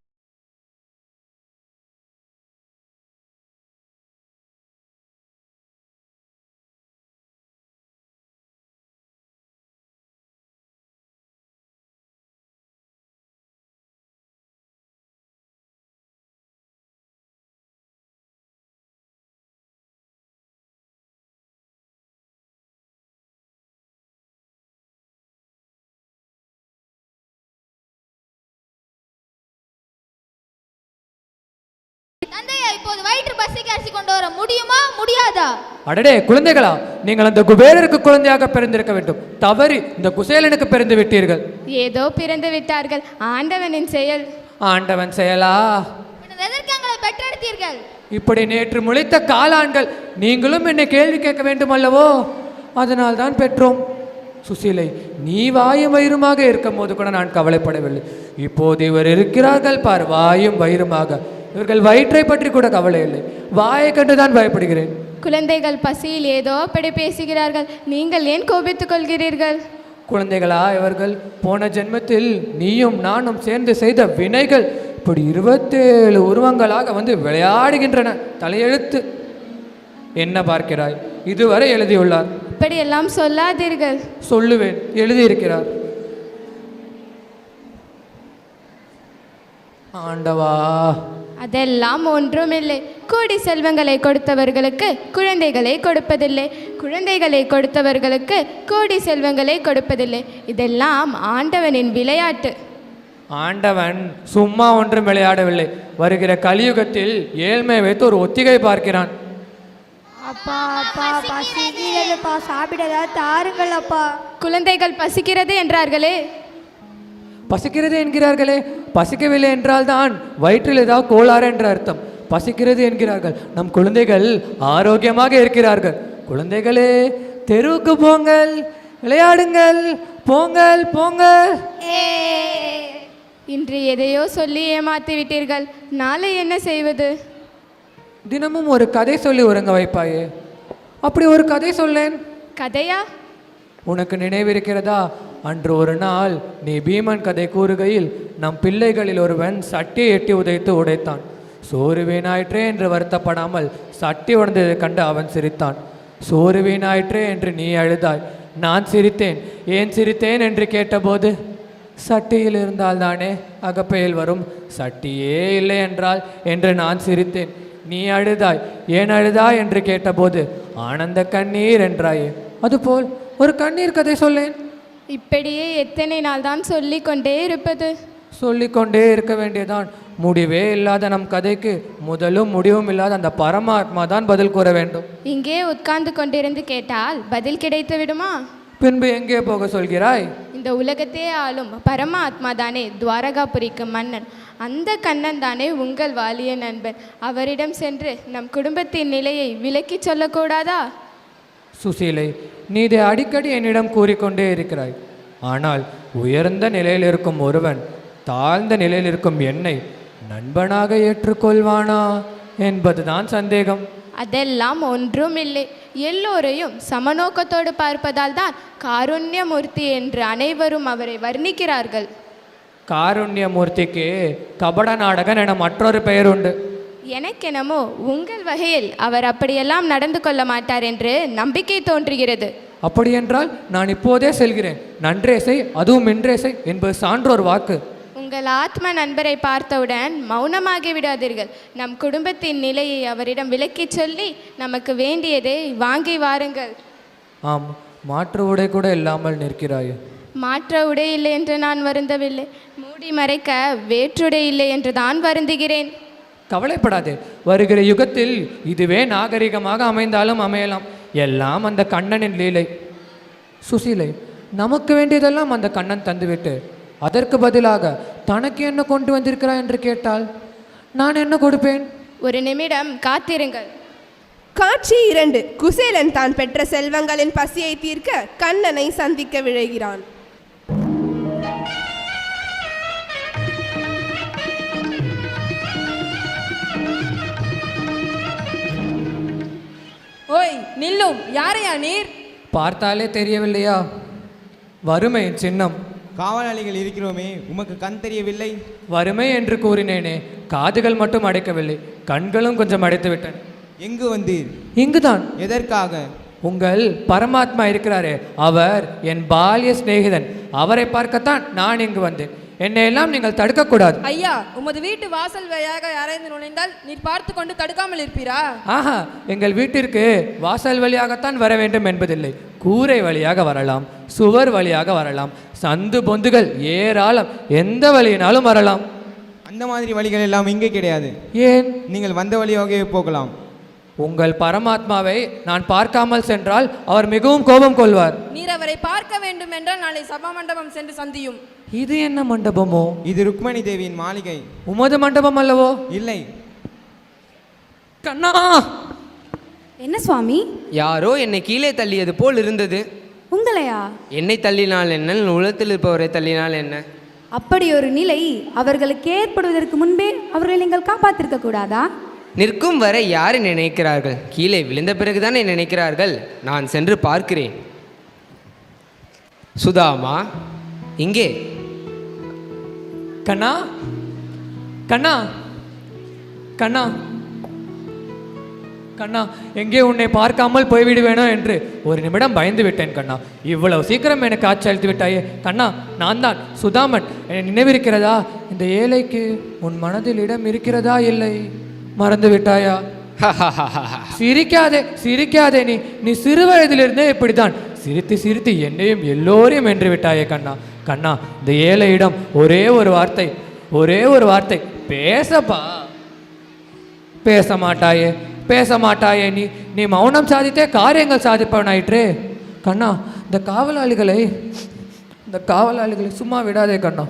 தந்தையா, இப்போது வயிற்று பசிக்கு அரிசி கொண்டு வர முடியுமா முடியாதா? அடடே குழந்தைகளா, நீங்கள் அந்த குபேரருக்கு குழந்தையாக பிறந்திருக்க வேண்டும். தவறி இந்த குசேலனுக்கு பிறந்து விட்டீர்கள். ஏதோ பிறந்து விட்டார்கள். ஆண்டவனின் செயல். ஆண்டவன் செயலா? எதற்கு எங்களை பெற்றெடுத்தீர்கள்? இப்படி நேற்று முளைத்த காளான்கள். நீங்களும் என்னை கேள்வி கேட்க வேண்டும் அல்லவோ? அதனால் தான் பெற்றோம். சுசீலை, நீ வாயும் வயிறுமாக இருக்கும் போது கூட நான் கவலைப்படவில்லை. இப்போது இவர் இருக்கிறார்கள் பார், வாயும் வயிறுமாக. இவர்கள் வயிற்றை பற்றி கூட கவலை இல்லை, வாயை கண்டுதான் பயப்படுகிறேன். குழந்தைகள் பசியில் ஏதோ அப்படி பேசுகிறார்கள். நீங்கள் ஏன் கோபித்துக் கொள்கிறீர்கள்? குழந்தைகளா, இவர்கள் போன ஜென்மத்தில் நீயும் நானும் சேர்ந்து செய்த வினைகள் இப்படி 27 உருவங்களாக வந்து விளையாடுகின்றன. தலையெழுத்து. என்ன பார்க்கிறாய்? இதுவரை எழுதியுள்ளார். இப்படியெல்லாம் சொல்லாதீர்கள். சொல்லுவேன், எழுதியிருக்கிறார். ஆண்டவா, அதெல்லாம் ஒன்றுமில்லை. கோடி செல்வங்களை கொடுத்தவர்களுக்கு குழந்தைகளை கொடுப்பதில்லை, குழந்தைகளை கொடுத்தவர்களுக்கு கோடி செல்வங்களை கொடுப்பதில்லை. இதெல்லாம் ஆண்டவனின் விளையாட்டு. ஆண்டவன் சும்மா ஒன்றும் விளையாடவில்லை. வருகிற கலியுகத்தில் ஏழ்மை வைத்து ஒரு ஒத்திகை பார்க்கிறான். அப்பா அப்பா பசிக்கிறதுப்பா, சாப்பிட ஏதாவது தாருங்கள் அப்பா. குழந்தைகள் பசிக்கிறது என்றார்களே. பசிக்கிறது என்கிறார்களே. பசிக்கவில்லை என்றால் தான் வயிற்றில் ஏதாவது கோளாறு என்ற அர்த்தம். பசிக்கிறது என்கிறார்கள். நம் குழந்தைகள் ஆரோக்கியமாக இருக்கிறார்கள். குழந்தைகளே, தெருவுக்கு போங்கள், விளையாடுங்கள், போங்கள் போங்கள். இன்று எதையோ சொல்லி ஏமாத்தி விட்டீர்கள். நாளை என்ன செய்வது? தினமும் ஒரு கதை சொல்லி உறங்க வைப்பாயே, அப்படி ஒரு கதை சொல்லேன். கதையா? உனக்கு நினைவிருக்கிறதா? அன்று ஒரு நாள் நீ பீமன் கதை கூறுகையில் நம் பிள்ளைகளில் ஒருவன் சட்டியை எட்டி உதைத்து உடைத்தான். சோறு வீணாயிற்றே என்று வருத்தப்படாமல் சட்டி உடைந்ததை கண்டு அவன் சிரித்தான். சோறு வீணாயிற்றே என்று நீ அழுதாய். நான் சிரித்தேன். ஏன் சிரித்தேன் என்று கேட்டபோது, சட்டியில் இருந்தால் தானே அகப்பையில் வரும், சட்டியே இல்லை என்றால் என்று நான் சிரித்தேன். நீ அழுதாய். ஏன் அழுதாய் என்று கேட்டபோது ஆனந்த கண்ணீர் என்றாயே. அதுபோல் ஒரு கண்ணீர் கதை சொல்லேன். இப்படியே எத்தனை நாள் தான் சொல்லிக்கொண்டே இருப்பது? சொல்லிக்கொண்டே இருக்க வேண்டியதான். முடிவே இல்லாத நம் கதைக்கு முதலும் முடிவும் இல்லாத அந்த பரமாத்மா தான் பதில் கூற வேண்டும். இங்கே உட்கார்ந்து கொண்டிருந்து கேட்டால் பதில் கிடைத்து விடுமா? பின்பு எங்கே போக சொல்கிறாய்? இந்த உலகத்தே ஆளும் பரமாத்மா தானே துவாரகாபுரிக்கு மன்னன். அந்த கண்ணன் தானே உங்கள் வாலிய நண்பன். அவரிடம் சென்று நம் குடும்பத்தின் நிலையை விலக்கி சொல்லக்கூடாதா? சுசீலை, நீ இதை அடிக்கடி என்னிடம் கூறிக்கொண்டே இருக்கிறாய். ஆனால் உயர்ந்த நிலையில் இருக்கும் ஒருவன் தாழ்ந்த நிலையில் இருக்கும் என்னை நண்பனாக ஏற்றுக்கொள்வானா என்பதுதான் சந்தேகம். அதெல்லாம் ஒன்றும் இல்லை. எல்லோரையும் சமநோக்கத்தோடு பார்ப்பதால் தான் காருண்யமூர்த்தி என்று அனைவரும் அவரை வர்ணிக்கிறார்கள். காருண்யமூர்த்திக்கு கபட நாடகன் என மற்றொரு பெயர் உண்டு. எனக்கெனமோ உங்கள் வகையில் அவர் அப்படியெல்லாம் நடந்து கொள்ள மாட்டார் என்று நம்பிக்கை தோன்றுகிறது. அப்படியென்றால் நான் இப்போதே செல்கிறேன். நன்றே செய், அதுவும் இன்றே செய் என்பது சான்றோர் வாக்கு. உங்கள் ஆத்ம நண்பரை பார்த்தவுடன் மௌனமாகி விடாதீர்கள். நம் குடும்பத்தின் நிலையை அவரிடம் விளக்கி சொல்லி நமக்கு வேண்டியதை வாங்கி வாருங்கள். ஆம், மாற்று உடை கூட இல்லாமல் நிற்கிறாய். மாற்ற உடை இல்லை என்று நான் வருந்தவில்லை. மூடி மறைக்க வேற்றுடை இல்லை என்று தான் வருந்துகிறேன். கவலைப்படாதே, வருகிற யுகத்தில் இதுவே நாகரிகமாக அமைந்தாலும் அமையலாம். எல்லாம் அந்த கண்ணனின் லீலை. சுசீலை, நமக்கு வேண்டியதெல்லாம் அந்த கண்ணன் தந்துவிட்டு அதற்கு பதிலாக தனக்கு என்ன கொண்டு வந்திருக்கிறாய் என்று கேட்டால் நான் என்ன கொடுப்பேன்? ஒரு நிமிடம் காத்திருங்கள். காட்சி 2. குசேலன் தான் பெற்ற செல்வங்களின் பசியை தீர்க்க கண்ணனை சந்திக்க விழைகிறான். ஓய் நில்லும், யாரையா நீர்? பார்த்தாலே தெரியவில்லையா? வறுமையின் சின்னம். காவலாளிகள் இருக்கிறோமே, உமக்கு கண் தெரியவில்லை? வறுமை என்று கூறினேனே, காதுகள் மட்டும் அடைக்கவில்லை, கண்களும் கொஞ்சம் அடைத்து விட்டன. எங்கு வந்தீர்? இங்குதான். எதற்காக? உங்கள் பரமாத்மா இருக்கிறாரே, அவர் என் பால்ய சிநேகிதன். அவரை பார்க்கத்தான் நான் இங்கு வந்தேன். என்னை எல்லாம் நீங்கள் தடுக்கக்கூடாது. ஐயா, உமது வீட்டு வாசல் வழியாக யாரைந்து நுழைந்தால் நீர் பார்த்து கொண்டு தடுக்காமல் இருப்பீரா? ஆஹா, எங்கள் வீட்டிற்கு வாசல் வழியாகத்தான் வர வேண்டும் என்பதில்லை. கூரை வழியாக வரலாம், சுவர் வழியாக வரலாம், சந்து பொந்துகள் ஏராளம், எந்த வழியினாலும் வரலாம். அந்த மாதிரி வழிகள் எல்லாம் இங்கே கிடையாது. ஏன்? நீங்கள் வந்த வழியாகவே போகலாம். உங்கள் பரமாத்மாவை நான் பார்க்காமல் சென்றால் அவர் மிகவும் கோபம் கொள்வார். நீர் அவரை பார்க்க வேண்டும் என்றால் நாளை சபா மண்டபம் சென்று சந்தியும். இது என்ன மண்டபமோ? இது ருக்மணி தேவியின் மாளிகை. உமது மண்டபம் அல்லவோ? இல்லை. கண்ணா! என்ன சுவாமி? யாரோ என்னை கீழே தள்ளியது போல் இருந்தது. உங்களையா? என்னை தள்ளினால் என்ன, உலகத்தில் இருப்பவரை தள்ளினால் என்ன? அப்படி ஒரு நிலை அவர்களுக்கு ஏற்படுவதற்கு முன்பே அவர்களை நீங்கள் காப்பாற்றிருக்க கூடாதா? நிற்கும் வரை யாரை நினைக்கிறார்கள்? கீழே விழுந்த பிறகுதானே நினைக்கிறார்கள். நான் சென்று பார்க்கிறேன். சுதாமா, இங்கே. கண்ணா, கண்ணா, கண்ணா, கண்ணா, எங்கே உன்னை பார்க்காமல் போய்விடுவேனோ என்று ஒரு நிமிடம் பயந்து விட்டேன் கண்ணா. இவ்வளவு சீக்கிரம் எனக்கு ஆட்சி அளித்து விட்டாயே கண்ணா. நான் தான் சுதாமன். என்னை நினைவிருக்கிறதா? இந்த ஏழைக்கு உன் மனதில் இடம் இருக்கிறதா? இல்லை, மறந்து விட்டாயா? சிரிக்காதே, சிரிக்காதே. நீ சிறு வயதிலிருந்தே இப்படித்தான் சிரித்து சிரித்து என்னையும் எல்லோரையும் வென்று விட்டாயே கண்ணா. கண்ணா, இந்த ஏழையிடம் ஒரே ஒரு வார்த்தை, ஒரே ஒரு வார்த்தை பேசப்பா. பேச மாட்டாயே, பேச மாட்டாயே. நீ மௌனம் சாதித்தே காரியங்கள் சாதிப்பவனாயிற்றே கண்ணா. இந்த காவலாளிகளை சும்மா விடாதே கண்ணா.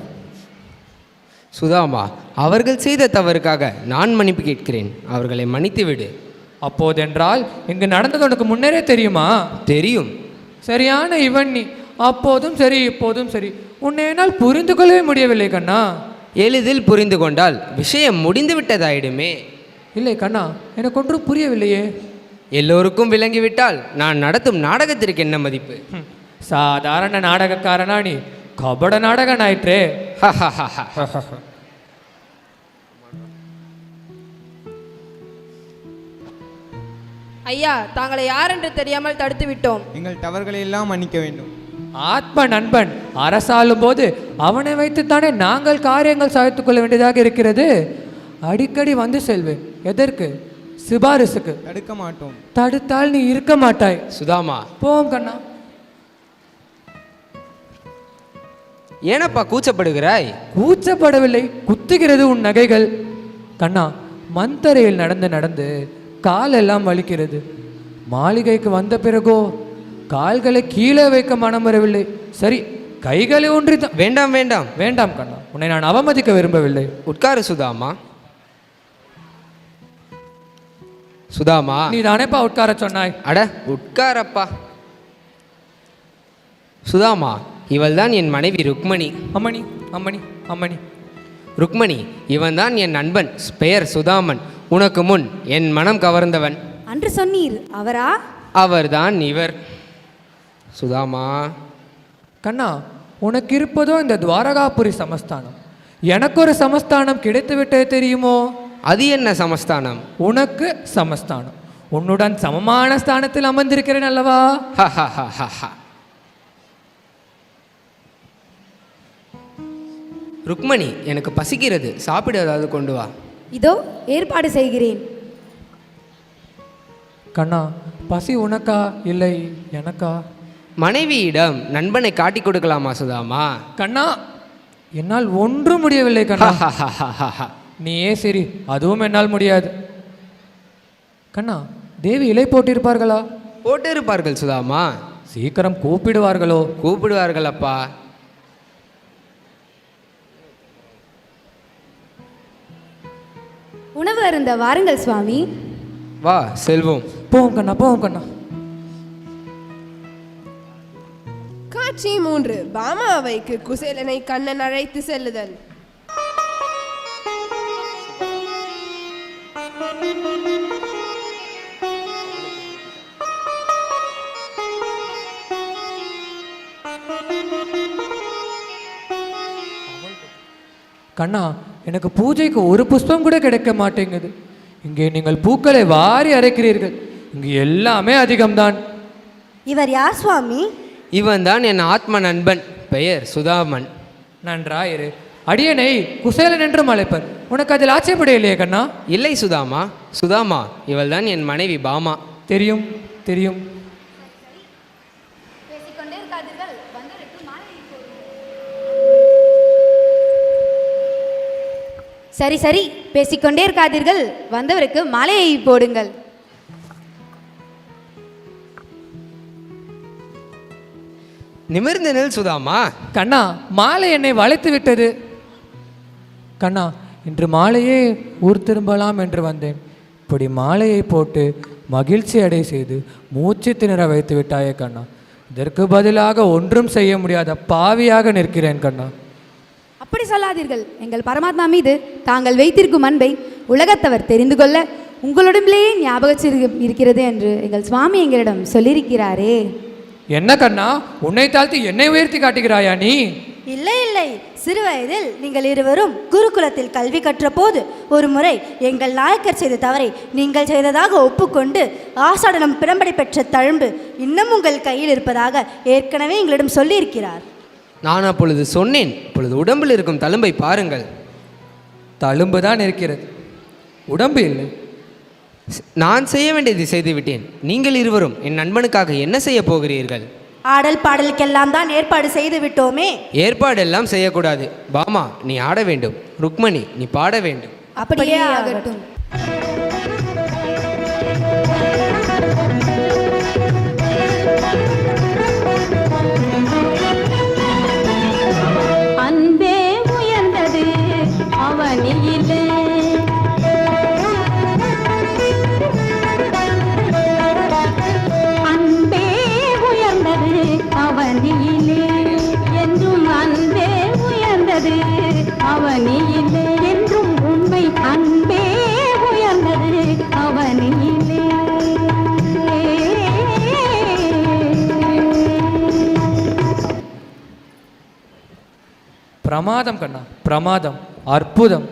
சுதாமா, அவர்கள் செய்த தவறுக்காக நான் மன்னிப்பு கேட்கிறேன். அவர்களை மன்னித்து விடு. அப்போதென்றால் இங்கு நடந்தது உனக்கு முன்னரே தெரியுமா? தெரியும். சரியான இவன் நீ. அப்போதும் சரி, இப்போதும் சரி. உன்னை என்னால் புரிந்து கொள்ளவே முடியவில்லை கண்ணா. எளிதில் புரிந்து கொண்டால் விஷயம் முடிந்து விட்டதாயிடுமே. இல்லை கண்ணா, எனக்கு ஒன்றும் புரியவில்லையே. எல்லோருக்கும் விளங்கிவிட்டால் நான் நடத்தும் நாடகத்திற்கு என்ன மதிப்பு? சாதாரண நாடகக்காரனா நீ கபட நாடகன் ஆயிற்றே. ஐயா, தாங்களை யார் என்று தெரியாமல் தடுத்து விட்டோம். எங்கள் தவறுகளை எல்லாம் மன்னிக்க வேண்டும். ஆத்ம நண்பன் அரசாளும் போது அவனை வைத்துத்தானே நாங்கள் காரியங்கள் சாதித்துக் கொள்ள வேண்டியதாக இருக்கிறது. அடிக்கடி வந்து செல்வேன். எதற்கு? சிபாரிசுக்கு. தடுக்க மாட்டோம். தடுத்தால் நீ இருக்க மாட்டாய். சுதாமா, போம் கண்ணா. ஏனப்பா கூச்சப்படுகிறாய்? கூச்சப்படவில்லை, குத்துகிறது உன் நகைகள். கண்ணா, மந்தரையில் நடந்து நடந்து காலெல்லாம் வலிக்கிறது. மாளிகைக்கு வந்த பிறகோ கால்களை கீழே வைக்க மனம் வரவில்லை. சரி, கைகளை ஒன்றி வேண்டாம் வேண்டாம் வேண்டாம் கண்ணா, உன்னை நான் அவமதிக்க விரும்பவில்லை. உட்காரு சுதாமா. சுதாமா, நீ தானேப்பா உட்கார சொன்னாய். அட உட்காரப்பா. சுதாமா, இவள் தான் என் மனைவி ருக்மணி. அம்மணி அம்மணி அம்மணி. ருக்மணி, இவன் தான் என் நண்பன், பெயர் சுதாமன். உனக்கு முன் என் மனம் கவர்ந்தவன். அன்று சொன்னீர் அவரா? அவர்தான் இவர். சுதாமா. கண்ணா, உனக்கு இருப்பதோ இந்த துவாரகாபுரி சமஸ்தானம். எனக்கு ஒரு சமஸ்தானம் கிடைத்து விட்டே தெரியுமோ? அது என்ன சமஸ்தானம்? உனக்கு சமஸ்தானம். உன்னுடன் சமமான ஸ்தானத்தில் அமர்ந்திருக்கிறேன் அல்லவா? ருக்மணி, எனக்கு பசிக்கிறது, சாப்பிட ஏதாவது கொண்டு வா. இதோ ஏற்பாடு செய்கிறேன். கண்ணா, பசி உனக்கா இல்லை எனக்கா? மனைவியிடம் நண்பனை காட்டி கொடுக்கலாமா சுதாமா? கண்ணா, என்னால் ஒன்றும் முடியவில்லை கண்ணா. நீயே சரி, அதுவும் என்னால் முடியாது. கண்ணா, தேவி இலை போட்டிருப்பார்களா? போட்டிருப்பார்கள் சுதாமா. சீக்கிரம் கூப்பிடுவார்களோ? கூப்பிடுவார்கள் அப்பா. உணவு அருந்த வாருங்கள் சுவாமி. வா செல்வோம். போவோம் கண்ணா, போவோம் கண்ணா. காட்சி 3. பாமாவைக்கு குசேலனை கண்ணன் அழைத்து செல்லுதல். கண்ணா, எனக்கு பூஜைக்கு ஒரு புஷ்பம் கூட கிடைக்க மாட்டேங்குது. இங்கே நீங்கள் பூக்களை வாரி அரைக்கிறீர்கள். இங்கு எல்லாமே அதிகம்தான். இவர் யார் சுவாமி? இவன் தான் என் ஆத்ம நண்பன், பெயர் சுதாமன். நன்றாயிரு. அடியனை குசேலன் என்றும் அழைப்பர். உனக்கு அதில் ஆட்சேபடைய இல்லையே கண்ணா? இல்லை சுதாமா. சுதாமா, இவள் தான் என் மனைவி பாமா. தெரியும் தெரியும். சரி சரி, பேசிக்கொண்டே இருக்காதீர்கள், வந்தவருக்கு மாலையை போடுங்கள். நிமிர்ந்து நில் சுதாமா. கண்ணா, மாலை என்னை வளைத்து விட்டது. கண்ணா, இன்று மாலையே ஊர் திரும்பலாம் என்று வந்தேன். இப்படி மாலையை போட்டு மகிழ்ச்சி அடை செய்து மூச்சு திணற வைத்து விட்டாயே கண்ணா. இதற்கு பதிலாக ஒன்றும் செய்ய முடியாத பாவியாக நிற்கிறேன் கண்ணா. அப்படி சொல்லாதீர்கள். எங்கள் பரமாத்மா மீது தாங்கள் வைத்திருக்கும் அன்பை உலகத்தவர் தெரிந்து கொள்ள உங்களுடம்பிலேயே ஞாபகம் இருக்கிறது என்று எங்கள் சுவாமி எங்களிடம் சொல்லியிருக்கிறாரே. என்ன கண்ணா, உன்னை தாழ்த்தி என்னை உயர்த்தி காட்டுகிறாயா நீ? இல்லை இல்லை, சிறு வயதில் நீங்கள் இருவரும் குருகுலத்தில் கல்வி கற்ற போது ஒரு முறை எங்கள் நாயக்கர் செய்த தவறை நீங்கள் செய்ததாக ஒப்புக்கொண்டு ஆசாடனம் பிறம்படை பெற்ற தழும்பு இன்னும் உங்கள் கையில் இருப்பதாக ஏற்கனவே எங்களிடம் சொல்லியிருக்கிறார். நான் அப்பொழுது சொன்னேன், இப்பொழுது உடம்பில் இருக்கும் தழும்பை பாருங்கள். தழும்பு தான் இருக்கிறது, உடம்பு இல்லை. நான் செய்ய வேண்டியதை செய்து விட்டேன். நீங்கள் இருவரும் என் நண்பனுக்காக என்ன செய்ய போகிறீர்கள்? ஆடல் பாடலுக்கெல்லாம் தான் ஏற்பாடு செய்து விட்டோமே. ஏற்பாடெல்லாம் செய்யக்கூடாது. பாமா, நீ ஆட வேண்டும். ருக்மணி, நீ பாட வேண்டும். அப்படியே ஆகட்டும். அன்பே உயர்ந்தது அவனியிலே, அன்பே உயர்ந்தது அவனியிலே, என்றும் அன்பே உயர்ந்தது அவனியிலே, என்றும் உண்மை அன்பே உயர்ந்தது அவனியிலே. பிரமாதம் கண்ணா, பிரமாதம், அற்புதம்.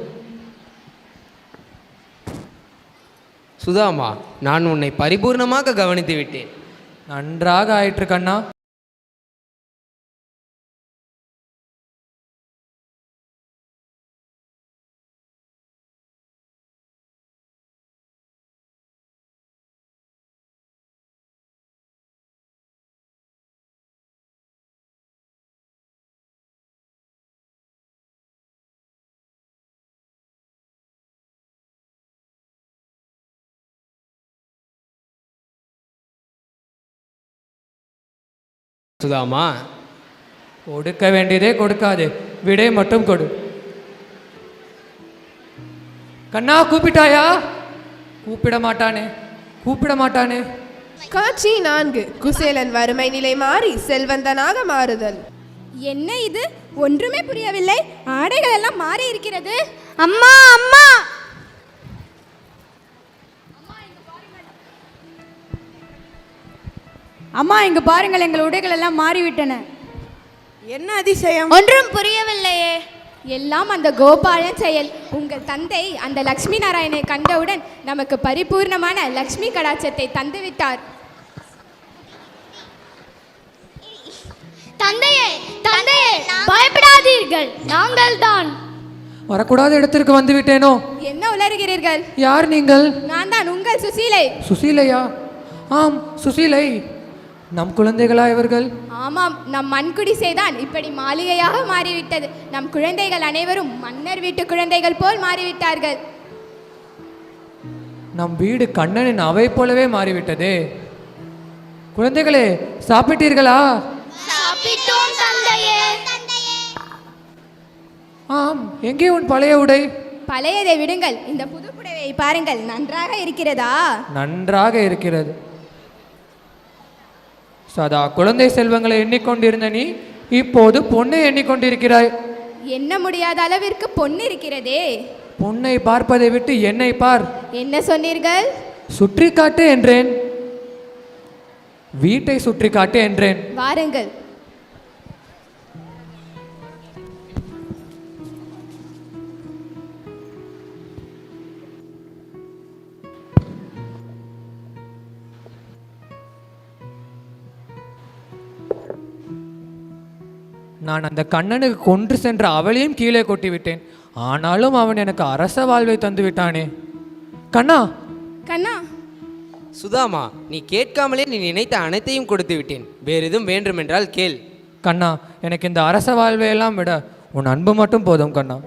சுதாமா, நான் உன்னை பரிபூர்ணமாக கவனித்து விட்டேன். நன்றாக ஆயிற்று கண்ணா. சுதாமா, கொடுக்க வேண்டியதே கொடுக்காது, விடை மட்டும் கொடு. கண்ணா கூப்பிட்டாயா? கூப்பிட மாட்டானே. காட்சி 4. குசேலன் வறுமை நிலை மாறி செல்வந்தனாக மாறுதல். என்ன இது? ஒன்றுமே புரியவில்லை. ஆடைகள் எல்லாம் மாறி இருக்கிறது. அம்மா அம்மா அம்மா இங்கு பாருங்கள், எங்கள் உடைகள் எல்லாம் மாறிவிட்டன. என்ன அதிசயம்? ஒன்றும் புரியவில்லையே. எல்லாம் அந்த கோபாலன் செயல். உங்கள் தந்தை அந்த லக்ஷ்மி நாராயணனை கண்டவுடன் நமக்கு பரிபூர்ணமான லக்ஷ்மி கடாட்சத்தை தந்துவிட்டார். தந்தையே தந்தையே, பயப்படாதீர்கள், நாங்கள் தான். வரக்கூடாத இடத்திற்கு வந்து விட்டேனோ? என்ன உளறுகிறீர்கள்? யார் நீங்கள்? நான் தான் உங்கள் சுசீலை. சுசீலையா? ஆம், சுசீலை. நம் குழந்தைகளா இவர்கள்? ஆமாம், நம் மண்குடிசைதான் இப்படி மாளிகையாக மாறிவிட்டது. நம் குழந்தைகள் அனைவரும் மன்னர் வீட்டு குழந்தைகள் போல் மாறிவிட்டார்கள். நம் வீடு கண்ணனின் அவை போலவே மாறிவிட்டதே. குழந்தைகளே, சாப்பிட்டீர்களா? சாப்பிட்டோம் தந்தையே. ஆம், எங்கே உன் பழைய உடை? பழையதை விடுங்கள், இந்த புது புடவையை பாருங்கள், நன்றாக இருக்கிறதா? நன்றாக இருக்கிறது. சதா குழந்தை செல்வங்களை எண்ணிக்கொண்டிருந்த நீ இப்போது பொண்ணை எண்ணிக்கொண்டிருக்கிறாய். எண்ண முடியாத அளவிற்கு பொண்ணு இருக்கிறதே. பொண்ணை பார்ப்பதை விட்டு என்னை பார். என்ன சொன்னீர்கள்? சுற்றி காட்டு என்றேன். வீட்டை சுற்றி காட்டு என்றேன். வாருங்கள். நான் அந்த கண்ணனுக்கு கொன்று சென்ற அவளையும் கீழே கொட்டிவிட்டேன். ஆனாலும் அவன் எனக்கு அரச வாழ்வை தந்து விட்டானே. கண்ணா கண்ணா. சுதாமா, நீ கேட்காமலே நீ நினைத்த அனைத்தையும் கொடுத்து விட்டேன். வேறு எதுவும் வேண்டுமென்றால் கேள். கண்ணா, எனக்கு இந்த அரச வாழ்வை எல்லாம் விட உன் அன்பு மட்டும் போதும் கண்ணா.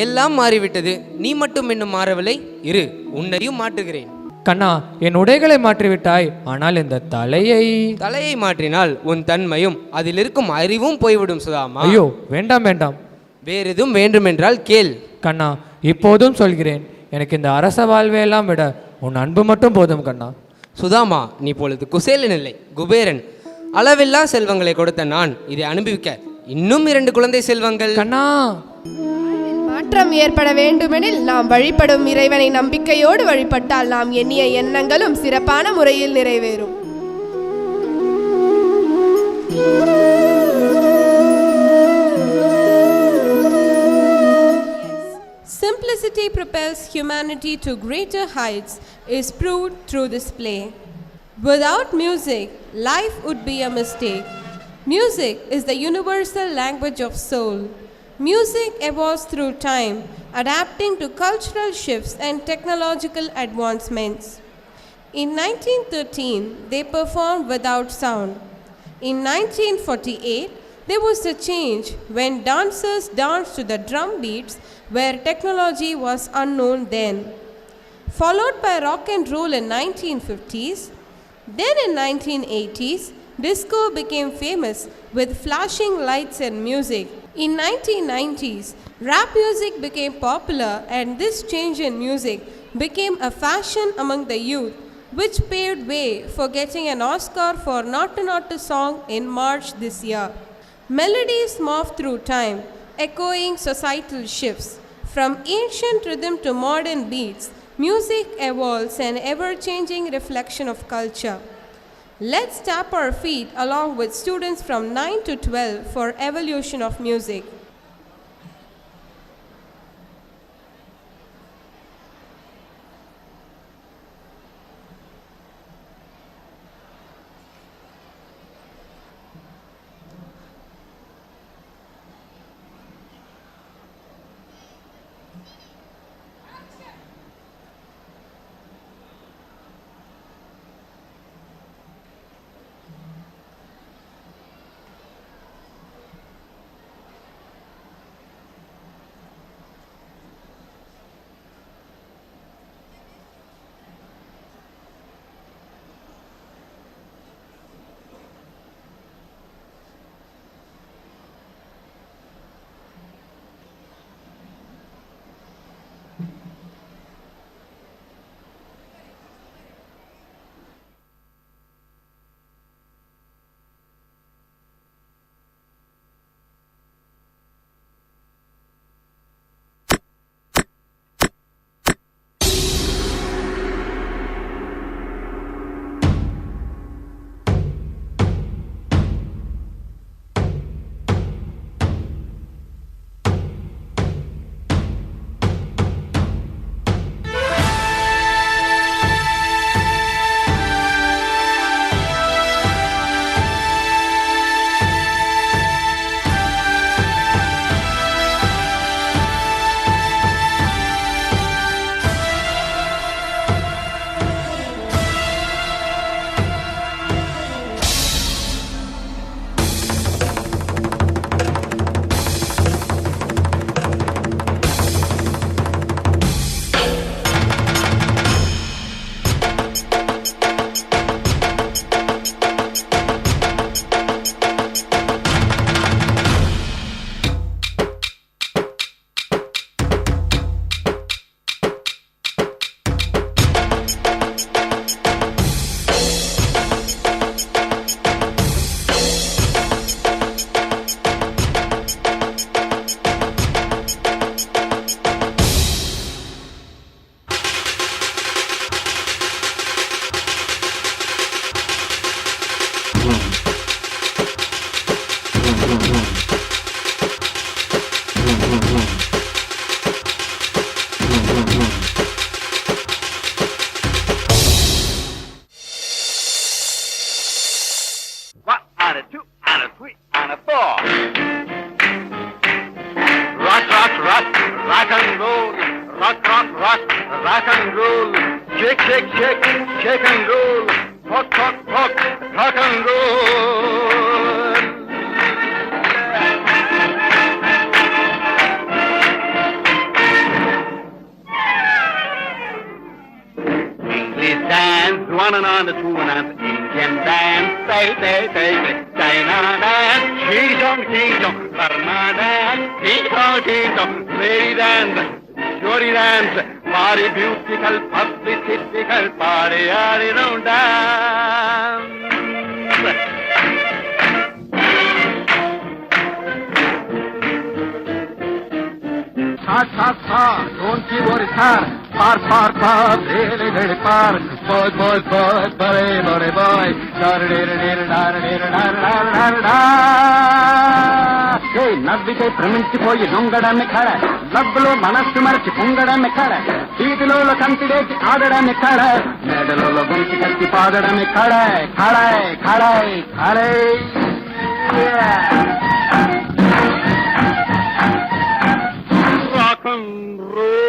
எல்லாம் மாறிவிட்டது, நீ மட்டும் இன்னும் மாறவில்லை. இரு, உன்னையும் மாற்றுகிறேன். கண்ணா, என் உடைகளை மாற்றிவிட்டாய், ஆனால் இந்த தலையை மாற்றினால் உன் தன்மையும் அதில் இருக்கும் அறிவும் போய்விடும் சுதாமா. ஐயோ, வேண்டாம் வேண்டாம். வேறு எதுவும் வேண்டுமென்றால் கேள். கண்ணா, இப்போதும் சொல்கிறேன், எனக்கு இந்த அரச வாழ்வையெல்லாம் விட உன் அன்பு மட்டும் போதும் கண்ணா. சுதாமா, நீ பொழுது குசேலன் இல்லை, குபேரன். அளவில்லா செல்வங்களை கொடுத்த நான் இதை அனுபவிக்க இன்னும் 2 குழந்தை செல்வங்கள். கண்ணா, மாற்றம் ஏற்பட வேண்டுமெனில் நாம் வழிபடும் இறைவனை நம்பிக்கையோடு வழிபட்டால் நாம் எண்ணிய எண்ணங்களும் சிறப்பான முறையில் நிறைவேறும். Simplicity propels humanity to greater heights is proved through this play. Without music, life would be a mistake. Music is the universal language of soul. Music evolves through time, adapting to cultural shifts and technological advancements. In 1913, they performed without sound. In 1948, there was a change when dancers danced to the drum beats where technology was unknown then. Followed by rock and roll in 1950s, then in 1980s, disco became famous with flashing lights and music. In 1990s, rap music became popular and this change in music became a fashion among the youth, which paved way for getting an Oscar for Not a Song in March this year. Melodies morph through time, echoing societal shifts. From ancient rhythm to modern beats, music evolves an ever-changing reflection of culture. Let's tap our feet along with students from 9 to 12 for evolution of music. 2 and a 3 and a 4. Rock, rock, rock, rock and roll. Rock, rock, rock, rock and roll. Shake, shake, shake, shake and roll. Rock, rock, rock, rock and roll. English dance, 1 and on the 2 and on the Indian dance, China dance, ching-chong, ching-chong, Burma dance, ching-chong, ching-chong, lady dance, jolly dance, party beautiful, publicitycal, party, dance. Sa, don't you worry, sir. Par, really, par. Boy, boy, boy. Hey, నవ్వితే భ్రమించిపోయి నొంగడాన్ని కళ, లబ్బులో మనస్సు మరచి పొంగడాన్ని కళ, వీధిలో కంటిడేసి ఆడడాన్ని కళ, మేడలో గొంతు కట్టి పాడడాన్ని కళ, కళ. Rock and roll.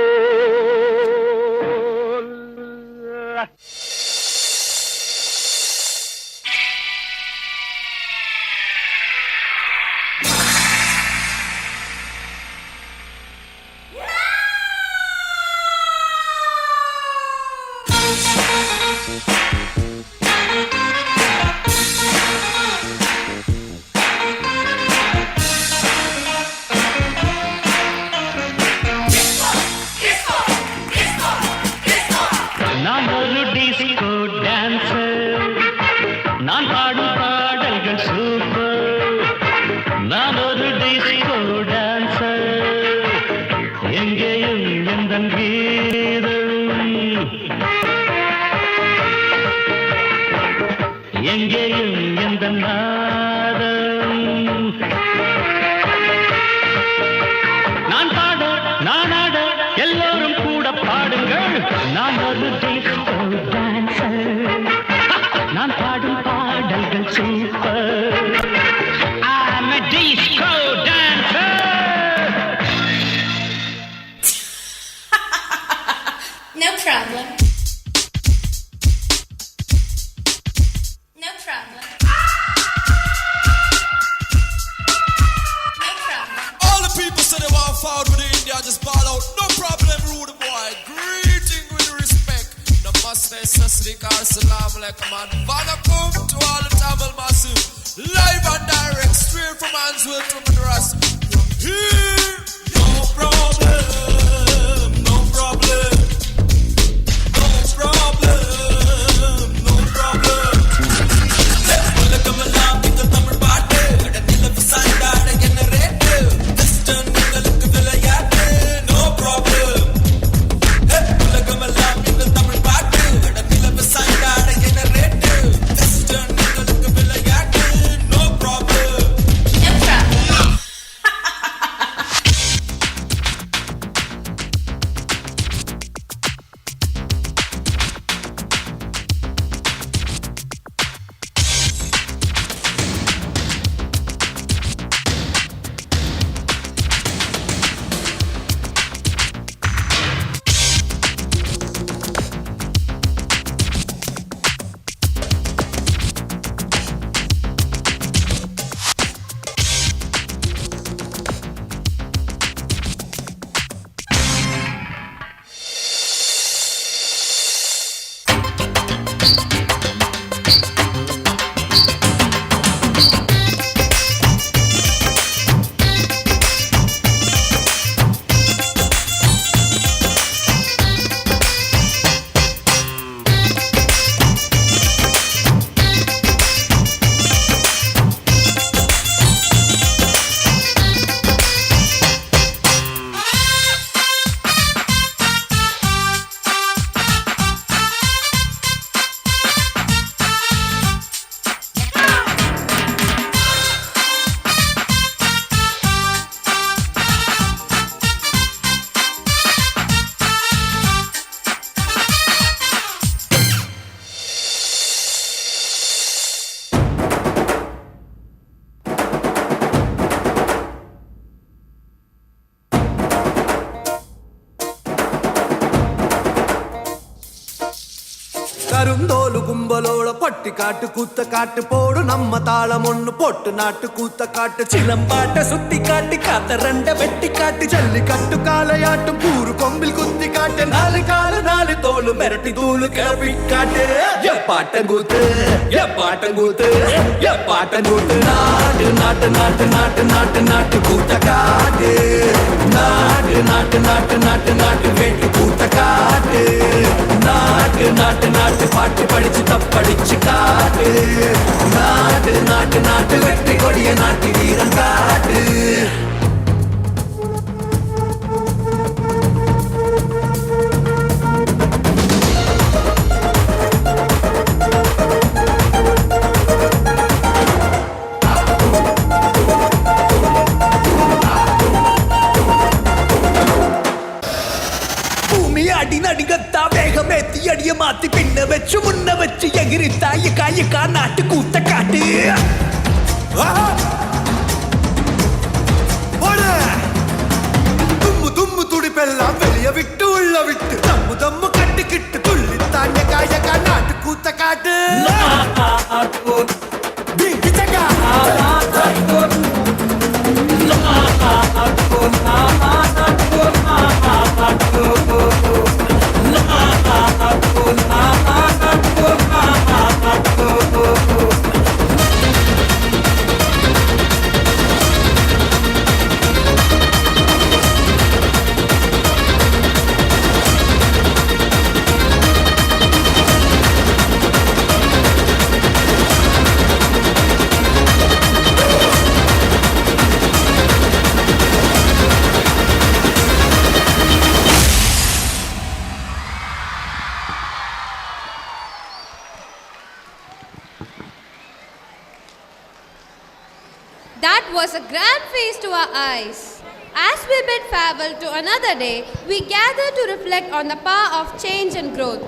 நான் ஒரு டிஸ்கோ டான்சர், நான் பாடும் பாடல்கள் சூப்பர். நான் ஒரு டிஸ்கோ டான்சர், எங்கேயும் எந்தன் கீதம், எங்கேயும் எந்தன் நாதம். நான் பாட, நான் ஆட, எல்லோரும் கூட பாடுங்கள். நான் ஒரு டிஸ்கோ டான்சர், நான் பாடும் பாடல்கள் super. I'm a disco dancer. No problem. No problem. No problem. All the people say they want forward with India, just ball out. No problem, rude boy. Greeting with respect. Namaste, Sasrikar, Salam Alaikum, and welcome to all the Tamil Massive. Live and direct, straight from Answell to Madras. Here, no problem, no problem. No problem, no problem. Welcome along with the Tamil party. At a nil beside that, I can narrate. Western, Ningaluk, Vilayat, no problem. Welcome along with the Tamil party. At a nil beside that, I can narrate. Western, Ningaluk, Vilayat, no problem. No problem. குந்தோலு கும்பலோட பட்டி காட்டு கூத்த காட்டு போடு நம்ம தாளம் ஒண்ணு போட்டு நாட்டு கூத்த காட்டு சிலம்பாட்ட சுத்தி காட்டி காத்த ரெண்ட வெட்டி காட்டி ஜல்லி கட்டு காலையாட்டும் கூறு கொம்பில் குத்தி காட்டு நாலு கால நாலு தோலு மிரட்டி தூளு கிளப்பி காட்டு பாட்டங்கூத்து பாட்டங்கூத்து பாட்டங்கூத்து நாடு நாட்டு நாட்டு நாட்டு நாட்டு நாட்டு கூத்த காட்டு நாடு நாட்டு நாட்டு நாட்டு நாட்டு வெட்டி கூத்த காட்டு நாட்டு நாட்டு நாட்டு பாட்டு படிச்சு தப்படிச்சு காட்டு நாட்டு நாட்டு நாட்டு வெற்றி கொடிய நாட்டு வீரன் காட்டு அடி நடிகத்தா வேகமேத்தி அடிய மாத்தி பின்ன வச்சு முன்ன வச்சு எகிரித்தா காயக்கா நாட்டு கூத்த காட்டு தும்மு தும்மு துடிப்பெல்லாம் வெளிய விட்டு உள்ள விட்டு தம்மு தம்மு கட்டிக்கிட்டு துள்ளி தாண்ட காயக்கா நாட்டு கூத்த காட்டு That was a grand feast to our eyes. As we bid farewell to another day, we gather to reflect on the power of change and growth.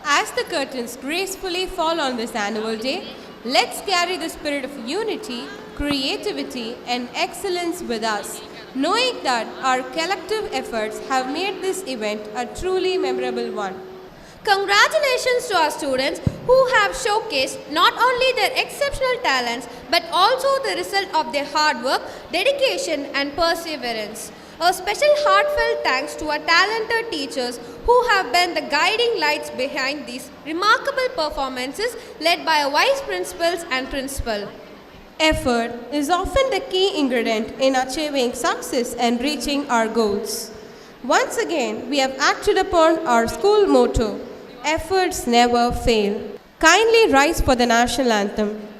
As the curtains gracefully fall on this annual day, let's carry the spirit of unity, creativity, and excellence with us, knowing that our collective efforts have made this event a truly memorable one. Congratulations to our students who have showcased not only their exceptional talents but also the result of their hard work, dedication, and perseverance. A special heartfelt thanks to our talented teachers who have been the guiding lights behind these remarkable performances led by our vice principals and principal. Effort is often the key ingredient in achieving success and reaching our goals. Once again, we have acted upon our school motto, efforts never fail. Kindly rise for the national anthem.